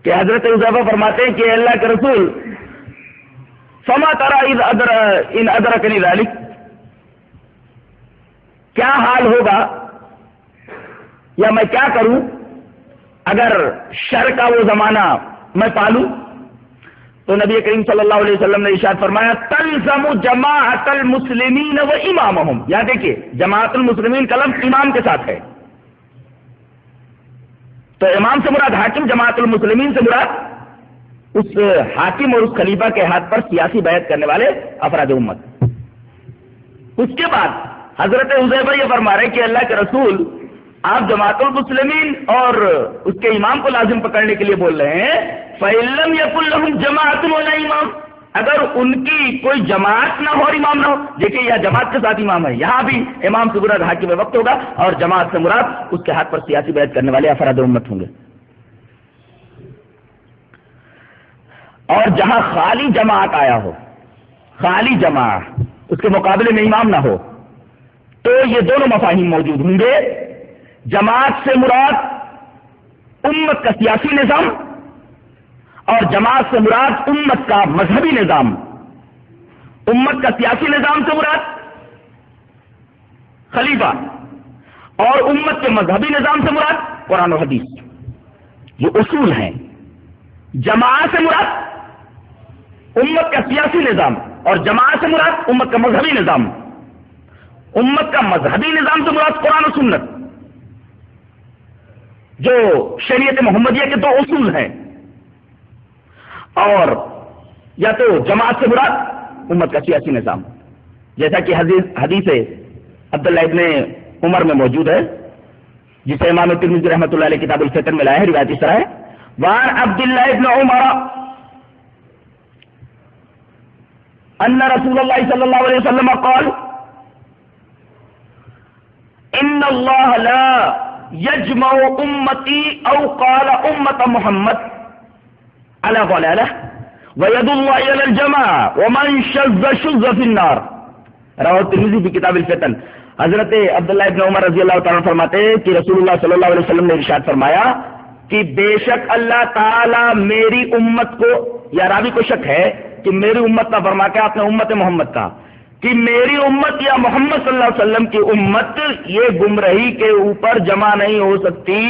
کہ حضرت حذیفہ فرماتے ہیں کہ اللہ کے رسول فما ترى ان ادرکنی ذلک، کیا حال ہوگا یا میں کیا کروں اگر شر کا وہ زمانہ میں پالوں؟ تو نبی کریم صلی اللہ علیہ وسلم نے ارشاد فرمایا تلزم جماعت المسلمین و امامہم. یہاں دیکھیے جماعت المسلمین کا لفظ امام کے ساتھ ہے تو امام سے مراد حاکم، جماعت المسلمین سے مراد اس حاکم اور اس خلیفہ کے ہاتھ پر سیاسی بیعت کرنے والے افراد امت. اس کے بعد حضرت حذیفہ یہ فرما رہے کہ اللہ کے رسول آپ جماعت المسلمین اور اس کے امام کو لازم پکڑنے کے لیے بول رہے ہیں فَإِن لَّمْ يَكُن لَّهُمْ جَمَاعَةٌ وَلَا امام، اگر ان کی کوئی جماعت نہ ہو اور امام نہ ہو. دیکھیے یہاں جماعت کے ساتھ امام ہے، یہاں بھی امام سے مراد حاکم وقت ہوگا اور جماعت سے مراد اس کے ہاتھ پر سیاسی بیعت کرنے والے افراد امت ہوں گے. اور جہاں خالی جماعت آیا ہو، خالی جماعت اس کے مقابلے میں امام نہ ہو تو یہ دونوں مفاہیم موجود ہوں گے. جماعت سے مراد امت کا سیاسی نظام اور جماعت سے مراد امت کا مذہبی نظام. امت کا سیاسی نظام سے مراد خلیفہ اور امت کے مذہبی نظام سے مراد قرآن و حدیث. یہ اصول ہیں. جماعت سے مراد امت کا سیاسی نظام اور جماعت سے مراد امت کا مذہبی نظام. امت کا مذہبی نظام سے مراد قرآن و سنت جو شریعت محمدیہ کے دو اصول ہیں، اور یا تو جماعت سے مراد امت کا سیاسی نظام جیسا کہ حدیث عبداللہ ابن عمر میں موجود ہے جسے امام ترمذی رحمۃ اللہ علیہ کتاب الفتن میں لایا ہے. روایت اس طرح ہے وعن عبداللہ ابن عمر ان رسول اللہ صلی اللہ علیہ وسلم قال ان اللہ لا یجمع امتی او قال امت محمد علی ضلالہ وید اللہ علی الجماع ومن شذ شذ فی النار. رواه ترمذی فی کتاب الفتن. حضرت عبداللہ ابن عمر رضی اللہ تعالیٰ فرماتے ہیں کہ رسول اللہ صلی اللہ علیہ وسلم نے ارشاد فرمایا کہ بے شک اللہ تعالی میری امت کو، یا راوی کو شک ہے کہ میری امت کا فرما کے آپ نے امت محمد کا، کہ میری امت یا محمد صلی اللہ علیہ وسلم کی امت یہ گمراہی کے اوپر جمع نہیں ہو سکتی،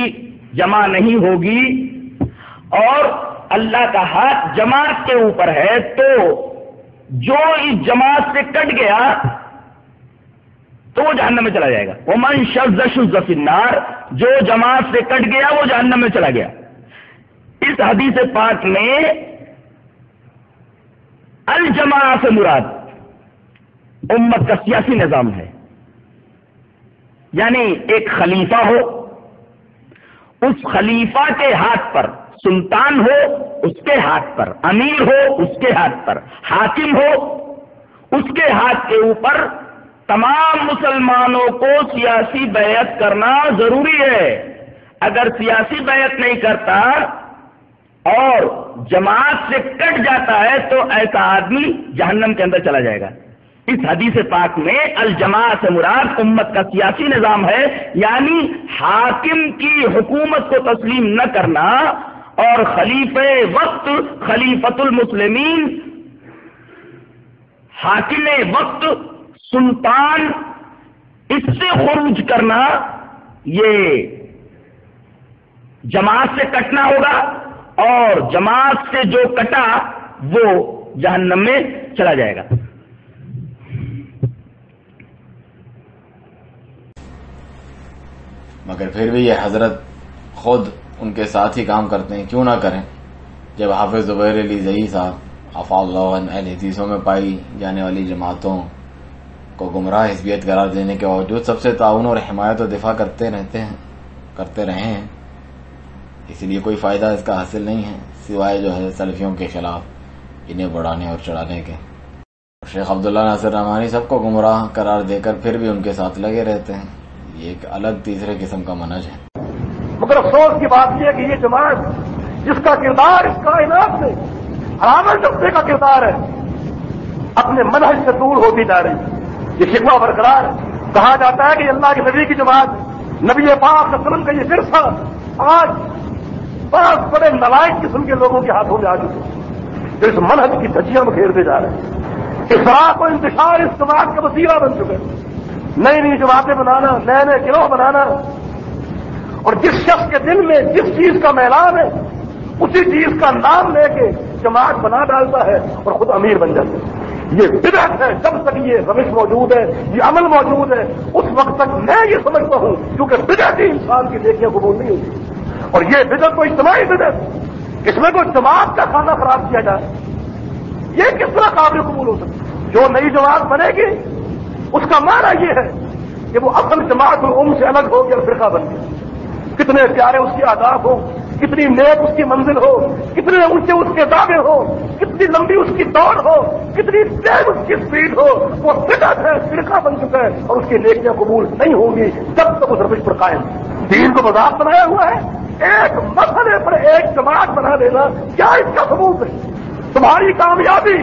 جمع نہیں ہوگی، اور اللہ کا ہاتھ جماعت کے اوپر ہے تو جو اس جماعت سے کٹ گیا تو وہ جہنم میں چلا جائے گا. ومن شذ شذ فی النار، جو جماعت سے کٹ گیا وہ جہنم میں چلا گیا. اس حدیث پاک میں الجماع سے مراد امت کا سیاسی نظام ہے، یعنی ایک خلیفہ ہو، اس خلیفہ کے ہاتھ پر، سلطان ہو اس کے ہاتھ پر، امیر ہو اس کے ہاتھ پر، حاکم ہو اس کے ہاتھ کے اوپر تمام مسلمانوں کو سیاسی بیعت کرنا ضروری ہے۔ اگر سیاسی بیعت نہیں کرتا اور جماعت سے کٹ جاتا ہے تو ایسا آدمی جہنم کے اندر چلا جائے گا۔ اس حدیث پاک میں الجماع سے مراد امت کا سیاسی نظام ہے، یعنی حاکم کی حکومت کو تسلیم نہ کرنا اور خلیفہ وقت، خلیفۃ المسلمین، حاکم وقت، سلطان، اس سے خروج کرنا، یہ جماعت سے کٹنا ہوگا، اور جماعت سے جو کٹا وہ جہنم میں چلا جائے گا۔ مگر پھر بھی یہ حضرت خود ان کے ساتھ ہی کام کرتے ہیں، کیوں نہ کریں؟ جب حافظ زبیر علی زئی صاحب عفا اللہ عنہ اہل حدیثوں میں پائی جانے والی جماعتوں کو گمراہ حزبیت قرار دینے کے باوجود سب سے تعاون اور حمایت و دفاع کرتے رہے ہیں، اس لیے کوئی فائدہ اس کا حاصل نہیں ہے سوائے جو ہے سلفیوں کے خلاف انہیں بڑھانے اور چڑھانے کے۔ شیخ عبداللہ ناصر رحمانی سب کو گمراہ قرار دے کر پھر بھی ان کے ساتھ لگے رہتے ہیں، یہ ایک الگ تیسرے قسم کا منہج ہے۔ مگر افسوس کی بات یہ ہے کہ یہ جماعت جس کا کردار اس کائنات میں حرام جبتے کا کردار ہے، اپنے منہج سے دور ہوتی جا رہی ہے۔ یہ شکوہ برقرار ہے۔ کہا جاتا ہے کہ اللہ کے نبی کی جماعت، نبی پاک صلی اللہ علیہ وسلم کا یہ ورثہ آج بہت بڑے نالائق قسم کے لوگوں کے ہاتھوں میں آ چکے ہیں، جو اس منہج کی دھجیاں گھیرتے جا رہے ہیں۔ افراط و انتشار اس جماعت کا وسیلہ بن چکے ہیں، نئی نئی جماعتیں بنانا، نئے نئے گروہ بنانا، اور جس شخص کے دل میں جس چیز کا میلان ہے اسی چیز کا نام لے کے جماعت بنا ڈالتا ہے اور خود امیر بن جاتا ہے۔ یہ بدعت ہے۔ جب تک یہ روش موجود ہے، یہ عمل موجود ہے، اس وقت تک میں یہ سمجھتا ہوں کیونکہ بدعت ہی انسان کی نیکیاں قبول نہیں ہوتی، اور یہ بدعت کو اجتماعی بدعت، اس میں کوئی جماعت کا کھانا خراب کیا جائے، یہ کس طرح قابل قبول ہو سکتا ہے؟ جو نئی جماعت بنے گی اس کا معنی یہ ہے کہ وہ اصل جماعت الام سے الگ ہو گیا، فرقہ بن گیا۔ کتنے پیارے اس کے آداب ہو، کتنی نیک اس کی منزل ہو، کتنے اونچے اس کے دعوے ہو، کتنی لمبی اس کی دوڑ ہو، کتنی تیز اس کی اسپیڈ ہو، وہ بدعت ہے، فرقہ بن چکا ہے، اور اس کی نیکیاں قبول نہیں ہوں گی جب تک اس روش پر قائم۔ دین کو مذاق بنایا ہوا ہے، ایک مسئلے پر ایک جماعت بنا دینا، کیا اس کا ثبوت ہے؟ تمہاری کامیابی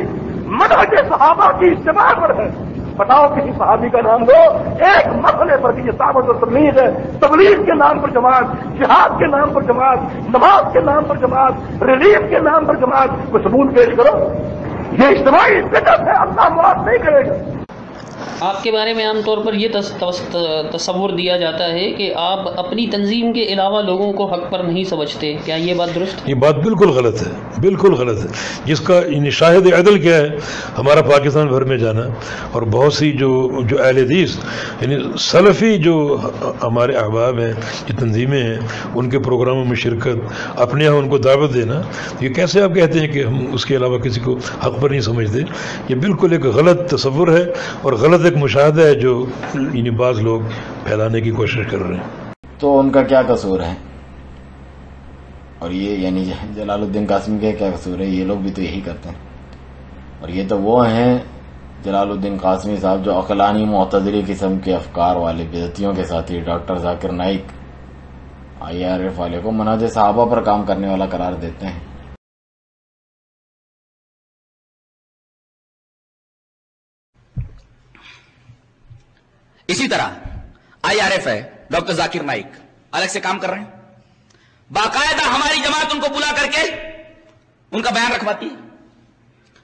منہج صحابہ کی اتباع پر ہے۔ بتاؤ کسی صحابی کا نام دو ایک مسئلے پر کہ یہ دعوت و تبلیغ ہے، تبلیغ کے نام پر جماعت، جہاد کے نام پر جماعت، نماز کے نام پر جماعت، ریلیف کے نام پر جماعت، کوئی ثبوت پیش کرو۔ یہ اجتماعی بدعت ہے، اللہ معاف نہیں کرے گا۔ آپ کے بارے میں عام طور پر یہ تصور دیا جاتا ہے کہ آپ اپنی تنظیم کے علاوہ لوگوں کو حق پر نہیں سمجھتے، کیا یہ بات درست ہے؟ یہ بات بالکل غلط ہے، بالکل غلط ہے۔ جس کا شاہد عدل کیا ہے ہمارا پاکستان بھر میں جانا، اور بہت سی جو اہل حدیث یعنی سلفی جو ہمارے احباب ہیں، جو تنظیمیں ہیں، ان کے پروگراموں میں شرکت، اپنے یہاں ان کو دعوت دینا، یہ کیسے آپ کہتے ہیں کہ ہم اس کے علاوہ کسی کو حق پر نہیں سمجھتے؟ یہ بالکل ایک غلط تصور ہے اور غلط ایک مشاہدہ ہے جو یعنی بعض لوگ پھیلانے کی کوشش کر رہے ہیں۔ تو ان کا کیا قصور ہے؟ اور یہ یعنی جلال الدین قاسمی کا کیا قصور ہے؟ یہ لوگ بھی تو یہی کرتے ہیں، اور یہ تو وہ ہیں جلال الدین قاسمی صاحب جو عقلانی معتدلی قسم کے افکار والے بدعتیوں کے ساتھی ڈاکٹر ذاکر نائک IRF والے کو منہج صحابہ پر کام کرنے والا قرار دیتے ہیں۔ اسی طرح IRF ہے، ڈاکٹر ذاکر نائک الگ سے کام کر رہے ہیں، باقاعدہ ہماری جماعت ان کو بلا کر کے ان کا بیان رکھواتی ہے،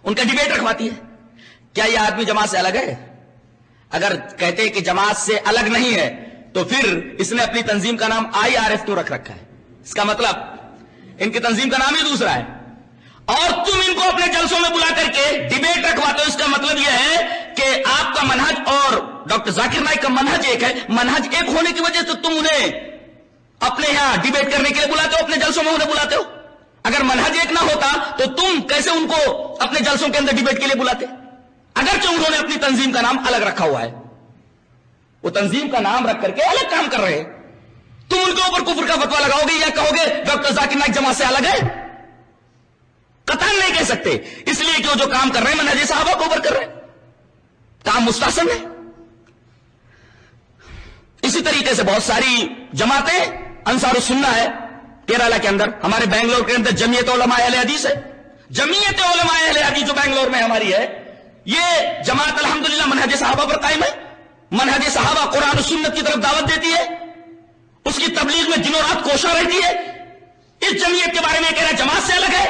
ان کا ڈیبیٹ رکھواتی ہے۔ کیا یہ آدمی جماعت سے الگ ہے؟ اگر کہتے ہیں کہ جماعت سے الگ نہیں ہے تو پھر اس نے اپنی تنظیم کا نام IRF کیوں رکھ رکھا ہے؟ اس کا مطلب ان کی تنظیم کا نام ہی دوسرا ہے، اور تم ان کو اپنے جلسوں میں بلا کر کے ڈیبیٹ رکھواتے ہو۔ اس کا مطلب یہ ہے کہ آپ کا منہج اور ڈاکٹر ذاکر نائک کا منہج ایک ہے، منہج ایک ہونے کی وجہ سے تم انہیں اپنے یہاں ڈیبیٹ کرنے کے لیے بلاتے ہو، اپنے جلسوں میں انہیں بلاتے ہو۔ اگر منہج ایک نہ ہوتا تو تم کیسے ان کو اپنے جلسوں کے اندر ڈیبیٹ کے لیے بلاتے؟ اگرچہ انہوں نے اپنی تنظیم کا نام الگ رکھا ہوا ہے۔ وہ تنظیم کا نام رکھ کر کے الگ کام کر رہے ہیں. تم ان کے اوپر کفر کا فتوا لگاؤ گے یا کہو گے ڈاکٹر ذاکر نائک جماعت سے الگ ہے؟ قطعاً نہیں کہہ سکتے، اس لیے کہ وہ جو کام کر رہے ہیں منہج صحابہ کو اوپر کر رہے ہیں، کام مستحسن ہے. اسی طریقے سے بہت ساری جماعتیں، انصار السنہ ہے کیرالہ کے اندر، ہمارے بنگلور کے اندر جمعیت علماء اہل حدیث ہے. جمعیت علماء اہل حدیث جو بنگلور میں ہماری ہے، یہ جماعت الحمدللہ منہج صحابہ پر قائم ہے. منہج صحابہ قرآن و سنت کی طرف دعوت دیتی ہے، اس کی تبلیغ میں دنوں رات کوشاں رہتی ہے. اس جمعیت کے بارے میں کہہ رہا ہے جماعت سے الگ ہے.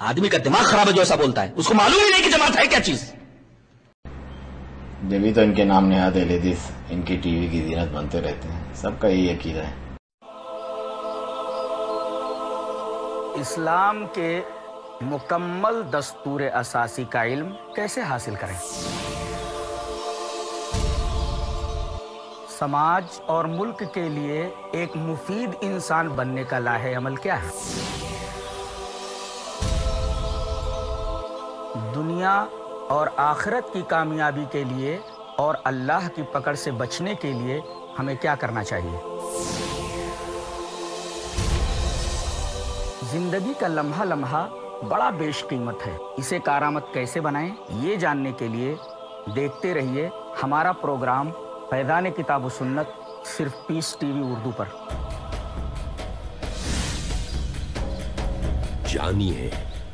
آدمی کا دماغ خراب ہے جو ایسا بولتا ہے، اس کو معلوم ہی نہیں کہ جماعت ہے کیا چیز. جبھی تو ان کے نام نہاد اہل حدیث ان کی ٹی وی کی زینت بنتے رہتے ہیں. سب کا یہی عقیدہ ہے. اسلام کے مکمل دستور اساسی کا علم کیسے حاصل کریں؟ سماج اور ملک کے لیے ایک مفید انسان بننے کا لاہ عمل کیا ہے؟ دنیا اور آخرت کی کامیابی کے لیے اور اللہ کی پکڑ سے بچنے کے لیے ہمیں کیا کرنا چاہیے؟ زندگی کا لمحہ لمحہ بڑا بیش قیمت ہے، اسے کارآمد کیسے بنائیں؟ یہ جاننے کے لیے دیکھتے رہیے ہمارا پروگرام فیضان کتاب و سنت، صرف پیس ٹی وی اردو پر. جانیے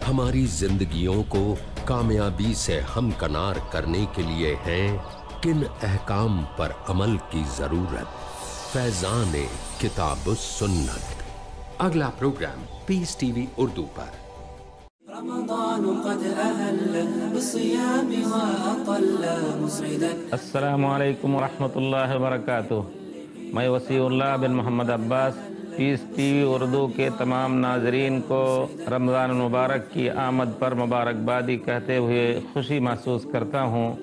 ہماری زندگیوں کو کامیابی سے ہمکنار کرنے کے لیے ہیں کن احکام پر عمل کی ضرورت. فیضان کتاب و سنت. اگلا پروگرام پیس ٹی وی اردو پر. السلام علیکم ورحمۃ اللہ وبرکاتہ. میں وسیع اللہ بن محمد عباس پیس ٹی وی اردو کے تمام ناظرین کو رمضان المبارک کی آمد پر مبارکبادی کہتے ہوئے خوشی محسوس کرتا ہوں،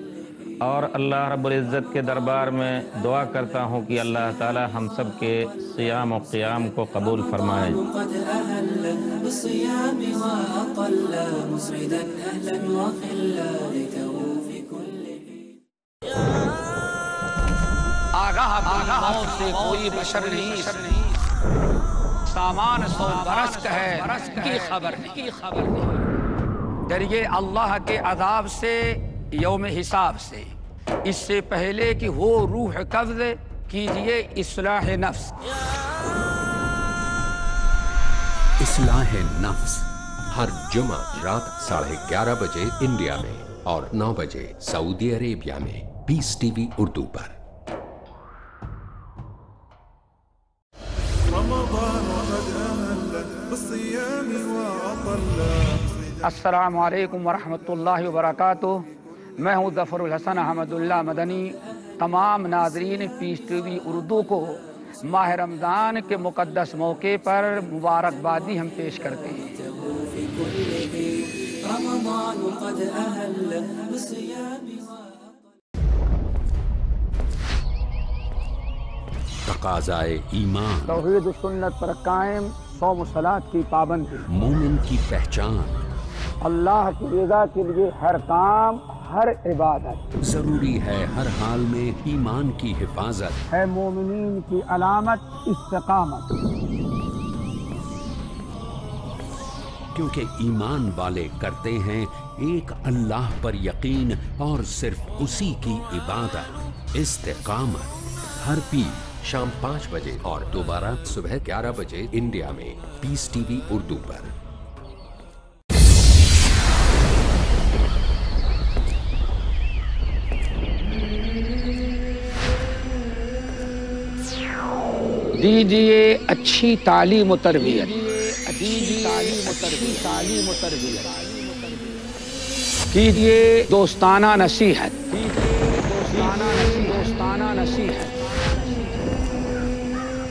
اور اللہ رب العزت کے دربار میں دعا کرتا ہوں کہ اللہ تعالی ہم سب کے صیام و قیام کو قبول فرمائے. آگاہ سے کوئی بشر نہیں، سامان 100 برس کا ہے کی خبر نہیں. ڈریے اللہ کے عذاب سے یوم حساب سے، اس سے پہلے کہ ہو روح قبض، کیجئے اصلاح نفس. اصلاح نفس ہر جمعہ رات 11:30 بجے انڈیا میں اور 9 بجے سعودی عربیہ میں پیس ٹی وی اردو پر. السلام علیکم ورحمۃ اللہ وبرکاتہ. میں ہوں ظفر الحسن احمد اللہ مدنی. تمام ناظرین پیس ٹی وی اردو کو ماہ رمضان کے مقدس موقع پر مبارکبادی ہم پیش کرتے ہیں. تقاضائے ایمان، توحید و سنت پر قائم، صوم و صلاۃ کی پابندی، مومن کی پہچان، اللہ کی رضا کے لیے ہر کام، ہر عبادت. ضروری ہے ہر حال میں ایمان کی حفاظت، ہے مومنین کی علامت استقامت. کیونکہ ایمان والے کرتے ہیں ایک اللہ پر یقین اور صرف اسی کی عبادت. استقامت ہر پیر شام 5 بجے اور دوبارہ صبح 11 بجے انڈیا میں پیس ٹی وی اردو پر. دیجیے اچھی تعلیم و تربیت، کیجیے دوستانہ نصیحت،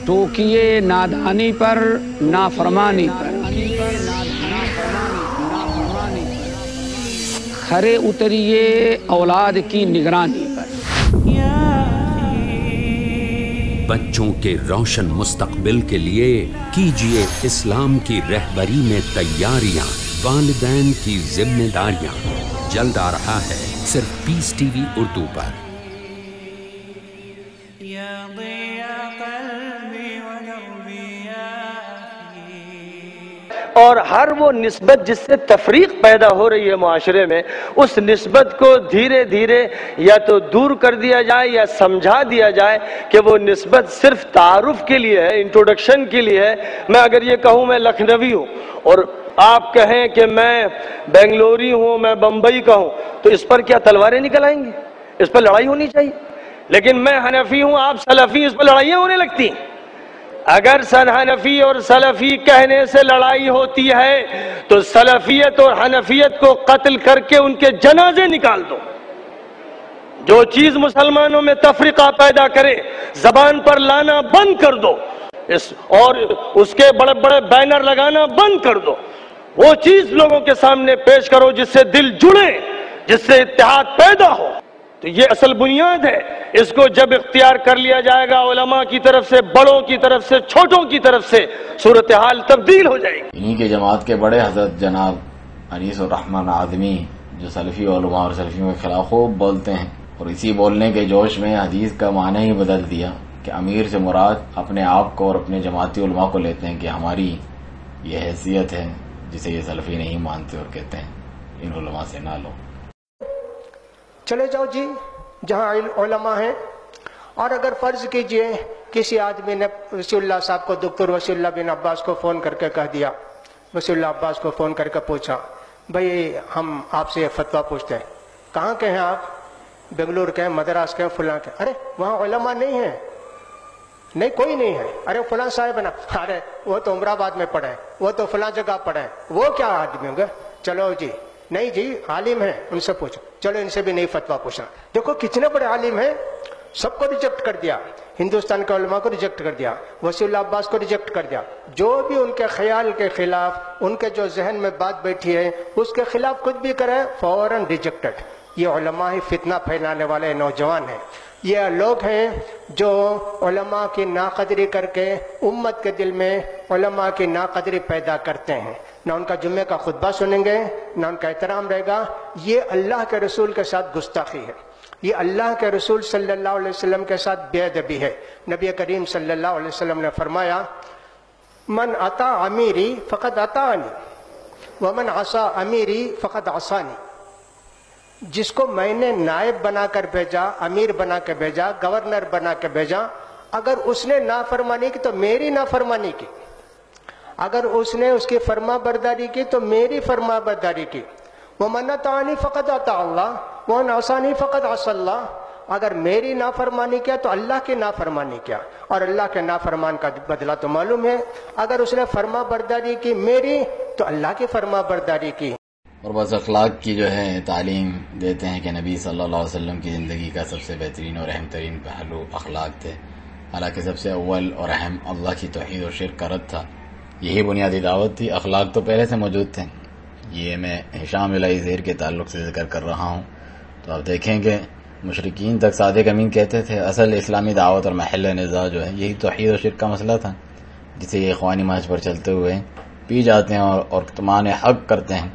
ٹوکیے نادانی پر، نافرمانی پر، کھرے اتریے اولاد کی نگرانی پر. بچوں کے روشن مستقبل کے لیے کیجیے اسلام کی رہبری میں تیاریاں. والدین کی ذمہ داریاں جلد آ رہا ہے صرف پیس ٹی وی اردو پر. يا ضياء قلبي ودربي يا أخي. اور ہر وہ نسبت جس سے تفریق پیدا ہو رہی ہے معاشرے میں، اس نسبت کو دھیرے دھیرے یا تو دور کر دیا جائے یا سمجھا دیا جائے کہ وہ نسبت صرف تعارف کے لیے ہے، انٹروڈکشن کے لیے ہے۔ میں اگر یہ کہوں میں لکھنوی ہوں اور آپ کہیں کہ میں بنگلوری ہوں، میں بمبئی کا ہوں، تو اس پر کیا تلواریں نکل آئیں گی؟ اس پر لڑائی ہونی چاہیے۔ لیکن میں حنفی ہوں، آپ سلفی، اس پر لڑائیاں ہونے لگتی ہیں۔ اگر حنفی اور سلفی کہنے سے لڑائی ہوتی ہے تو سلفیت اور حنفیت کو قتل کر کے ان کے جنازے نکال دو۔ جو چیز مسلمانوں میں تفرقہ پیدا کرے زبان پر لانا بند کر دو، اور اس کے بڑے بڑے بینر لگانا بند کر دو۔ وہ چیز لوگوں کے سامنے پیش کرو جس سے دل جڑے، جس سے اتحاد پیدا ہو۔ تو یہ اصل بنیاد ہے۔ اس کو جب اختیار کر لیا جائے گا علماء کی طرف سے، بڑوں کی طرف سے، چھوٹوں کی طرف سے، صورتحال تبدیل ہو جائے گی۔ انہی کے جماعت کے بڑے حضرت جناب انیس الرحمن آدمی جو سلفی علماء اور سلفیوں کے خلاف خوب بولتے ہیں، اور اسی بولنے کے جوش میں حدیث کا معنی ہی بدل دیا کہ امیر سے مراد اپنے آپ کو اور اپنے جماعتی علماء کو لیتے ہیں کہ ہماری یہ حیثیت ہے جسے یہ سلفی نہیں مانتے، اور کہتے ہیں ان علماء سے نہ لو۔ چلے جاؤ جی جہاں علماء ہیں، اور اگر فرض کیجئے کسی آدمی نے وسیع اللہ صاحب کو، دکتر وسیع اللہ بن عباس کو فون کر کے کہہ دیا، وسیع اللہ عباس کو فون کر کے پوچھا، بھئی ہم آپ سے یہ فتویٰ پوچھتے ہیں، کہاں کے ہیں آپ؟ بنگلور کے ہیں، مدراس کے ہیں، فلاں کے۔ ارے وہاں علماء نہیں ہیں، نہیں کوئی نہیں ہے۔ ارے فلاں صاحب نا، ارے وہ تو عمر آباد میں پڑھے، وہ تو فلاں جگہ پڑھے، وہ کیا آدمی ہوں گے؟ چلو جی نہیں جی عالم ہیں، ان سے پوچھو، چلو ان سے بھی نہیں فتویٰ پوچھنا۔ دیکھو کتنے بڑے عالم ہیں، سب کو ریجیکٹ کر دیا، ہندوستان کے علماء کو ریجیکٹ کر دیا، وسیع اللہ عباس کو ریجیکٹ کر دیا۔ جو بھی ان کے خیال کے خلاف، ان کے جو ذہن میں بات بیٹھی ہے اس کے خلاف کچھ بھی کرے فوراً ریجیکٹڈ۔ یہ علماء ہی فتنہ پھیلانے والے نوجوان ہیں، یہ لوگ ہیں جو علماء کی ناقدری کر کے امت کے دل میں علماء کی ناقدری پیدا کرتے ہیں۔ نہ ان کا جمعے کا خطبہ سنیں گے، نہ ان کا احترام رہے گا۔ یہ اللہ کے رسول کے ساتھ گستاخی ہے، یہ اللہ کے رسول صلی اللہ علیہ وسلم کے ساتھ بے ادبی ہے۔ نبی کریم صلی اللہ علیہ وسلم نے فرمایا، من اطاع امیری فقد اطاعنی ومن عصى امیری فقد عصانی۔ جس کو میں نے نائب بنا کر بھیجا، امیر بنا کے بھیجا، گورنر بنا کے بھیجا، اگر اس نے نافرمانی کی تو میری نافرمانی کی، اگر اس نے اس کی فرما برداری کی تو میری فرما برداری کی۔ وَمَنْ أَطَاعَنِي فَقَدْ أَطَاعَ اللَّهَ وَمَنْ عَصَانِي فَقَدْ عَصَى اللَّهَ۔ اگر میری نافرمانی کیا تو اللہ کی نافرمانی کیا، اور اللہ کے نافرمان کا بدلہ تو معلوم ہے۔ اگر اس نے فرما برداری کی میری تو اللہ کی فرما برداری کی۔ اور بس اخلاق کی جو ہے تعلیم دیتے ہیں کہ نبی صلی اللہ علیہ وسلم کی زندگی کا سب سے بہترین اور اہم ترین پہلو اخلاق تھے، حالانکہ سب سے اول اور اہم اللہ کی توحید اور شرک کا رد تھا۔ یہی بنیادی دعوت تھی۔ اخلاق تو پہلے سے موجود تھے، یہ میں ہشام الہی زیر کے تعلق سے ذکر کر رہا ہوں۔ تو آپ دیکھیں کہ مشرکین تک صادق امین کہتے تھے اصل اسلامی دعوت اور محل نزاع جو ہے یہی توحید اور شرک کا مسئلہ تھا، جسے یہ اخوانی مارچ پر چلتے ہوئے پی جاتے ہیں اور کتمان حق کرتے ہیں،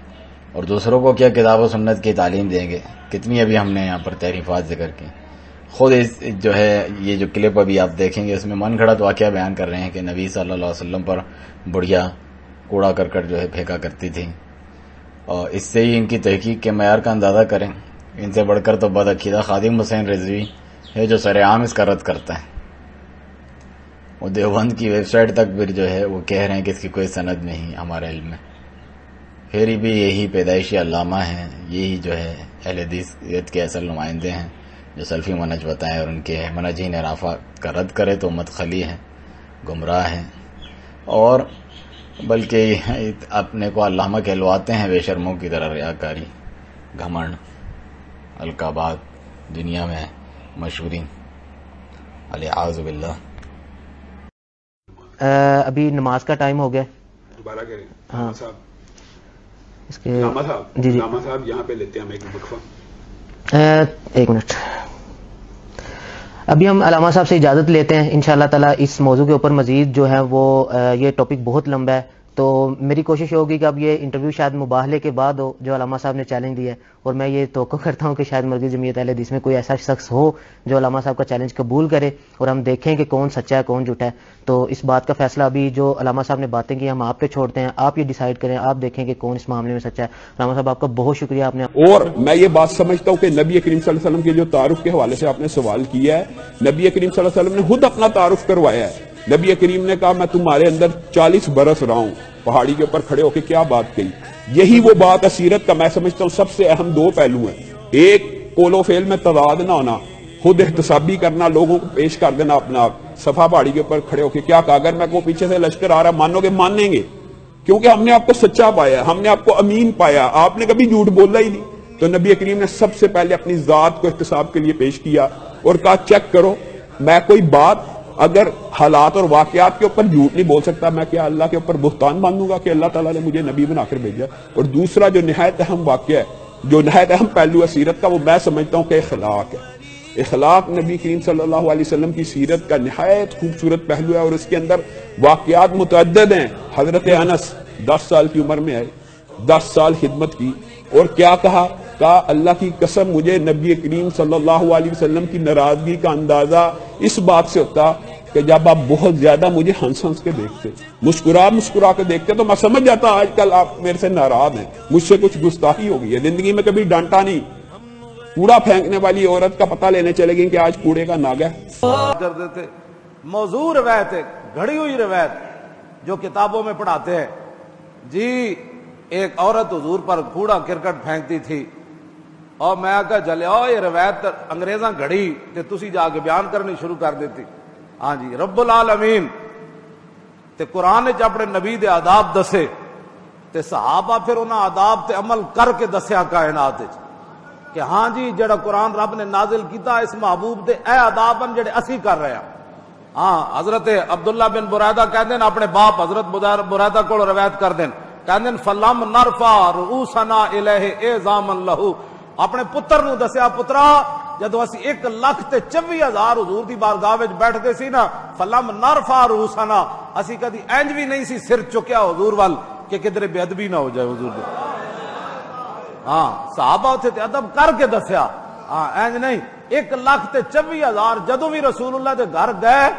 اور دوسروں کو کیا کتاب و سنت کی تعلیم دیں گے۔ کتنی ابھی ہم نے یہاں پر تحریفات ذکر کی۔ خود جو ہے یہ جو کلپ ابھی آپ دیکھیں گے اس میں من گھڑت واقعہ بیان کر رہے ہیں کہ نبی صلی اللہ علیہ وسلم پر بڑھیا کوڑا کرکٹ جو ہے پھینکا کرتی تھی، اور اس سے ہی ان کی تحقیق کے معیار کا اندازہ کریں۔ ان سے بڑھ کر تو بدعقیدہ خادم حسین رضوی ہے جو سر عام اس کا رد کرتا ہے۔ وہ دیوبند کی ویب سائٹ تک پھر جو ہے وہ کہہ رہے ہیں کہ اس کی کوئی سند نہیں ہمارے علم میں۔ پھر بھی یہی پیدائشی علامہ ہیں، یہی جو ہے اہل حدیثیت کے اصل نمائندے ہیں جو سلفی منہج بتائیں، اور ان کے منہجین رافع کا رد کرے تو امت خلی ہے، گمراہ ہیں، اور بلکہ اپنے کو علامہ کہلواتے ہیں بے شرموں کی طرح۔ ریاکاری، گھمنڈ، القابات دنیا میں مشہوری، والعیاذ باللہ۔ ابھی نماز کا ٹائم ہو گیا، دوبارہ کریں۔ ہاں صاحب اس کے علامہ صاحب، جی علامہ صاحب یہاں پہ لیتے ہیں ہم ایک وقفہ۔ ایک منٹ، ابھی ہم علامہ صاحب سے اجازت لیتے ہیں۔ انشاءاللہ تعالی اس موضوع کے اوپر مزید جو ہے وہ یہ ٹاپک بہت لمبا ہے، تو میری کوشش ہوگی کہ اب یہ انٹرویو شاید مباہلے کے بعد ہو جو علامہ صاحب نے چیلنج دیا ہے، اور میں یہ توقع کرتا ہوں کہ شاید مرکزی جمعیت اہل حدیث میں کوئی ایسا شخص ہو جو علامہ صاحب کا چیلنج قبول کرے، اور ہم دیکھیں کہ کون سچا ہے کون جھوٹا ہے. تو اس بات کا فیصلہ ابھی جو علامہ صاحب نے باتیں کی ہم آپ پہ چھوڑتے ہیں، آپ یہ ڈیسائیڈ کریں، آپ دیکھیں کہ کون اس معاملے میں سچا ہے. علامہ صاحب آپ کا بہت شکریہ. آپ نے اور میں یہ بات سمجھتا ہوں کہ نبی کریم صلی اللہ علیہ وسلم کے جو تعارف کے حوالے سے آپ نے سوال کیا ہے، نبی کریم صلی اللہ علیہ وسلم نے خود اپنا تعارف کروایا ہے. نبی کریم نے کہا میں تمہارے اندر 40 برس رہا ہوں. پہاڑی کے اوپر کھڑے ہو کے کیا بات کہی. یہی وہ بات سیرت کا میں سمجھتا ہوں سب سے اہم 2 پہلو ہیں. ایک قول و فعل میں تضاد نہ ہونا، خود احتسابی کرنا، لوگوں کو پیش کر دینا اپنا آپ. صفا پہاڑی کے اوپر کھڑے ہو کے کیا کہا، اگر میں کو پیچھے سے لشکر آ رہا مانو گے؟ مانیں گے، کیونکہ ہم نے آپ کو سچا پایا، ہم نے آپ کو امین پایا، آپ نے کبھی جھوٹ بولا ہی نہیں. تو نبی کریم نے سب سے پہلے اپنی ذات کو احتساب کے لیے پیش کیا اور کہا چیک کرو، میں کوئی بات اگر حالات اور واقعات کے اوپر جھوٹ نہیں بول سکتا، میں کیا اللہ کے اوپر بہتان باندھوں گا کہ اللہ تعالیٰ نے مجھے نبی بنا کر بھیجا. اور دوسرا جو نہایت اہم واقعہ ہے، جو نہایت اہم پہلو ہے سیرت کا، وہ میں سمجھتا ہوں کہ اخلاق ہے. اخلاق نبی کریم صلی اللہ علیہ وسلم کی سیرت کا نہایت خوبصورت پہلو ہے، اور اس کے اندر واقعات متعدد ہیں. حضرت انس 10 سال کی عمر میں آئے، 10 سال خدمت کی، اور کیا کہا اللہ کی قسم مجھے نبی کریم صلی اللہ علیہ وسلم کی ناراضگی کا اندازہ اس بات سے ہوتا کہ جب آپ بہت زیادہ مجھے ہنس ہنس کے دیکھتے، مسکرا کے دیکھتے، تو میں سمجھ جاتا آج کل آپ میرے سے ناراض ہیں، مجھ سے کچھ گستاخی ہو گئی ہے. زندگی میں کبھی ڈانٹا نہیں. کوڑا پھینکنے والی عورت کا پتہ لینے چلے گی کہ آج کوڑے کا ناگا کرتے تھے. موضوع روایت ہے، گھڑی ہوئی روایت جو کتابوں میں پڑھاتے ہیں. جی ایک عورت حضور پر کوڑا کرکٹ پھینکتی تھی، اور میں کہا چلے یہ روایت انگریزاں گھڑی تے تسی جا کے بیان کرنی شروع کر دیتی. ہاں جی رب العالمین تے قرآن وچ اپنے نبی دے آداب دسے تے صحابہ پھر انہاں آداب تے عمل کر کے دسیا کائنات وچ کہ ہاں جی جڑا قرآن رب نے نازل کیتا اس محبوب دے اے آداب جڑے اسی کر رہے ہیں. ہاں حضرت عبداللہ بن برائدہ کہندے ہیں اپنے باپ حضرت برائدہ کو روایت کر دیں، کہندے ہیں فلم نرفع رؤوسنا الیہ اعظاما لہ. اپنے پتر نو دسیا پترا جدو اسی 1,24,000 حضور دی بارگاہ وچ بیٹھدے سی نا، فلم نرفع رؤوسنا، اسی کدی انج بھی نہیں سی سر چکیا حضور وال کہ کدھر بے ادبی نہ ہو جائے حضور دے. ہاں صحابہ اتھے تے ادب کر کے دسیا. ہاں انج نہیں 1,24,000 جدو بھی رسول اللہ دے گھر گئے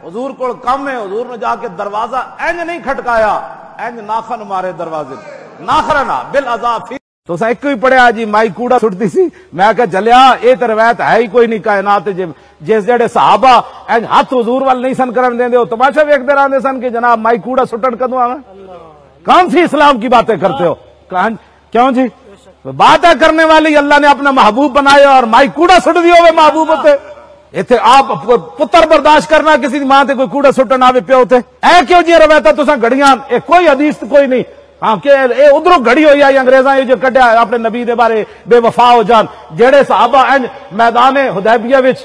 حضور کول کم ہے، حضور نے جا کے دروازہ انج نہیں کھٹکایا، انج ناخن مارے دروازے ناخرنا بالعذاب. تو ایک ہی پڑھیا جی مائی کوڑا سٹتی سی. میں کہا چلیا یہ تو روایت ہے ہی کوئی نہیں کائنات جس جڑے صحابہ ہاتھ حضور وال نہیں سن کرن دیندے، تماشا ویکھدے رہندے سن کہ جناب مائی کوڑا سٹن کدوں آویں. کون سی اسلام کی باتیں کرتے ہو؟ کیوں جی باتیں کرنے والی اللہ نے اپنا محبوب بنایا اور مائی کوڑا سٹ دی ہوئے محبوب ہوتے. ایتھے آپ پتر برداشت کرنا کسی دی ماں تے کوئی کوڑا سٹن آوے پیو تے اے کیوں جی روایتاں تساں گھڑیاں کوئی حدیث کوئی نہیں. ہاں کہ ادھروں گھڑی ہوئی ہے انگریزاں یہ جو کڈیا اپنے نبی دے بارے بے وفا ہو جان. جڑے صحابہ میدان حدیبیہ وچ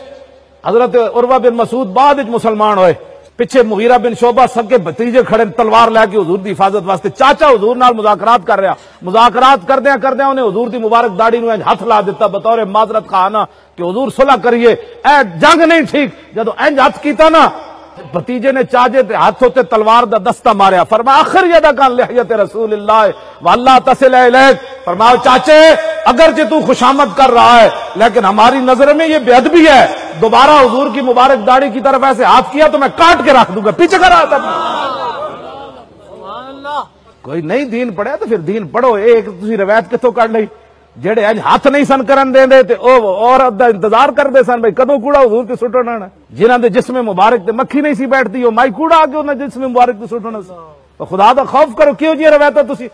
حضرت عروہ بن مسعود بعد وچ مسلمان ہوئے، پیچھے مغیرہ بن شعبہ سب کے بھتیجے کھڑے تلوار لے کے حضور دی حفاظت واسطے. چاچا حضور نال مذاکرات کر رہا، مذاکرات کردیاں انہیں حضور دی مبارک داڑھی نو ہاتھ لا دیتا بطور معذرت خواہاں کہ حضور صلح کریے، اے جنگ نہیں ٹھیک. جدو انج ہاتھ کیتا نا بھتیجے نے چاچے تے ہاتھوں تے تلوار دا دستہ ماریا. فرمایا آخر یدا کان لحیت رسول اللہ واللہ تصل الیک. فرمایا چاچے اگرچہ تو خوشامد کر رہا ہے لیکن ہماری نظر میں یہ بے ادبی ہے، دوبارہ حضور کی مبارک داڑھی کی طرف ایسے ہاتھ کیا تو میں کاٹ کے رکھ دوں گا. پیچھے کر رہا تھا. کوئی نہیں دین پڑھیا تو پھر دین پڑھو. ایک تسی روایت کتوں کڈ لئی جڑے اج ہاتھ نہیں سن کرن دیندے تے او عورت دا انتظار کردے سن بھئی کدوں کوڑا حضور تے سٹنا ہے. جنہاں دے جسم مبارک تے مکھی نہیں سی بیٹھتی او مائی کوڑا آ کے انہاں جسم مبارک تے سٹنا سی. تو خدا دا خوف کرو کیوں جی روایتاں تسی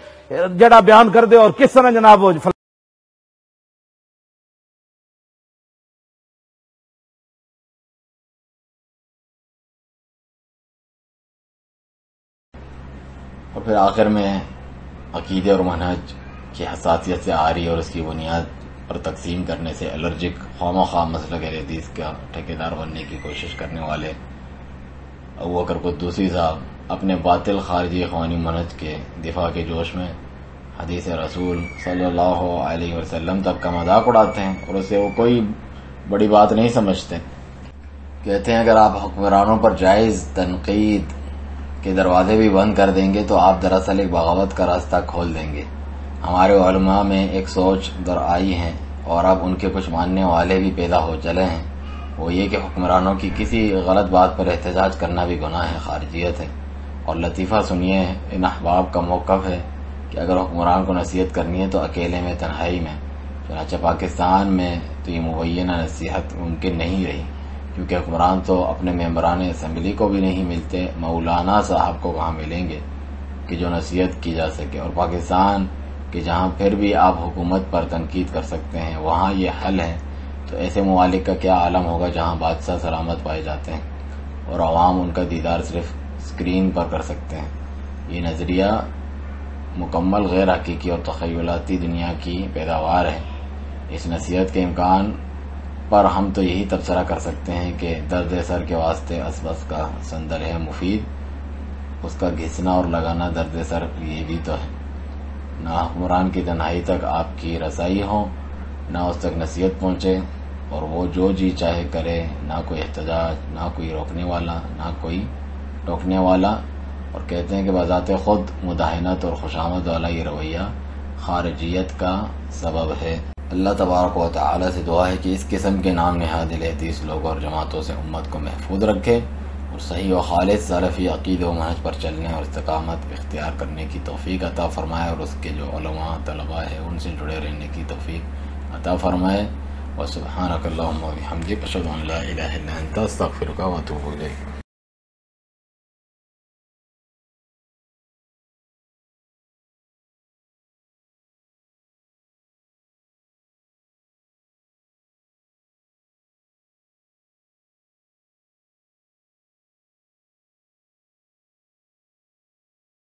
جڑا بیان کردے اور کس طرح جناب ہو. اور پھر آخر میں عقیدے اور منہج کی حساسیت سے آ رہی اور اس کی بنیاد پر تقسیم کرنے سے الرجک خواہ مخواہ مسلک اہل حدیث کا ٹھیکیدار بننے کی کوشش کرنے والے ابوبکر قدوسی صاحب اپنے باطل خارجی اخوانی منہج کے دفاع کے جوش میں حدیث رسول صلی اللہ علیہ وسلم تک کا مذاق اڑاتے ہیں اور اسے وہ کوئی بڑی بات نہیں سمجھتے. کہتے ہیں اگر آپ حکمرانوں پر جائز تنقید کے دروازے بھی بند کر دیں گے تو آپ دراصل ایک بغاوت کا راستہ کھول دیں گے۔ ہمارے علماء میں ایک سوچ در آئی ہے اور اب ان کے کچھ ماننے والے بھی پیدا ہو چلے ہیں، وہ یہ کہ حکمرانوں کی کسی غلط بات پر احتجاج کرنا بھی گناہ ہے، خارجیت ہے۔ اور لطیفہ سنیے، ان احباب کا موقف ہے کہ اگر حکمران کو نصیحت کرنی ہے تو اکیلے میں، تنہائی میں۔ چنانچہ پاکستان میں تو یہ مبینہ نصیحت ممکن نہیں رہی، کیونکہ حکمران تو اپنے ممبران اسمبلی کو بھی نہیں ملتے، مولانا صاحب کو کہاں ملیں گے کہ جو نصیحت کی جا سکے۔ اور پاکستان کہ جہاں پھر بھی آپ حکومت پر تنقید کر سکتے ہیں وہاں یہ حل ہے، تو ایسے ممالک کا کیا عالم ہوگا جہاں بادشاہ سلامت پائے جاتے ہیں اور عوام ان کا دیدار صرف اسکرین پر کر سکتے ہیں۔ یہ نظریہ مکمل غیر حقیقی اور تخیلاتی دنیا کی پیداوار ہے۔ اس نصیحت کے امکان پر ہم تو یہی تبصرہ کر سکتے ہیں کہ درد سر کے واسطے اسبس کا سندر ہے مفید، اس کا گھسنا اور لگانا درد سر یہ بھی تو ہے۔ نہ حکمران کی تنہائی تک آپ کی رسائی ہو، نہ اس تک نصیحت پہنچے، اور وہ جو جی چاہے کرے، نہ کوئی احتجاج، نہ کوئی روکنے والا، نہ کوئی ٹوکنے والا۔ اور کہتے ہیں کہ بذات خود مداہنت اور خوشامد والا یہ رویہ خارجیت کا سبب ہے۔ اللہ تبارک و تعالی سے دعا ہے کہ اس قسم کے نام نہاد الحدیث لوگوں اور جماعتوں سے امت کو محفوظ رکھے اور صحیح و خالص سلفی عقیدہ و منہج پر چلنے اور استقامت اختیار کرنے کی توفیق عطا فرمائے، اور اس کے جو علماء طلباء ہیں ان سے جڑے رہنے کی توفیق عطا فرمائے۔ وسبحانک اللہم و بحمدک، اشہد ان لا الہ الا انت، استغفرک و اتوب الیک۔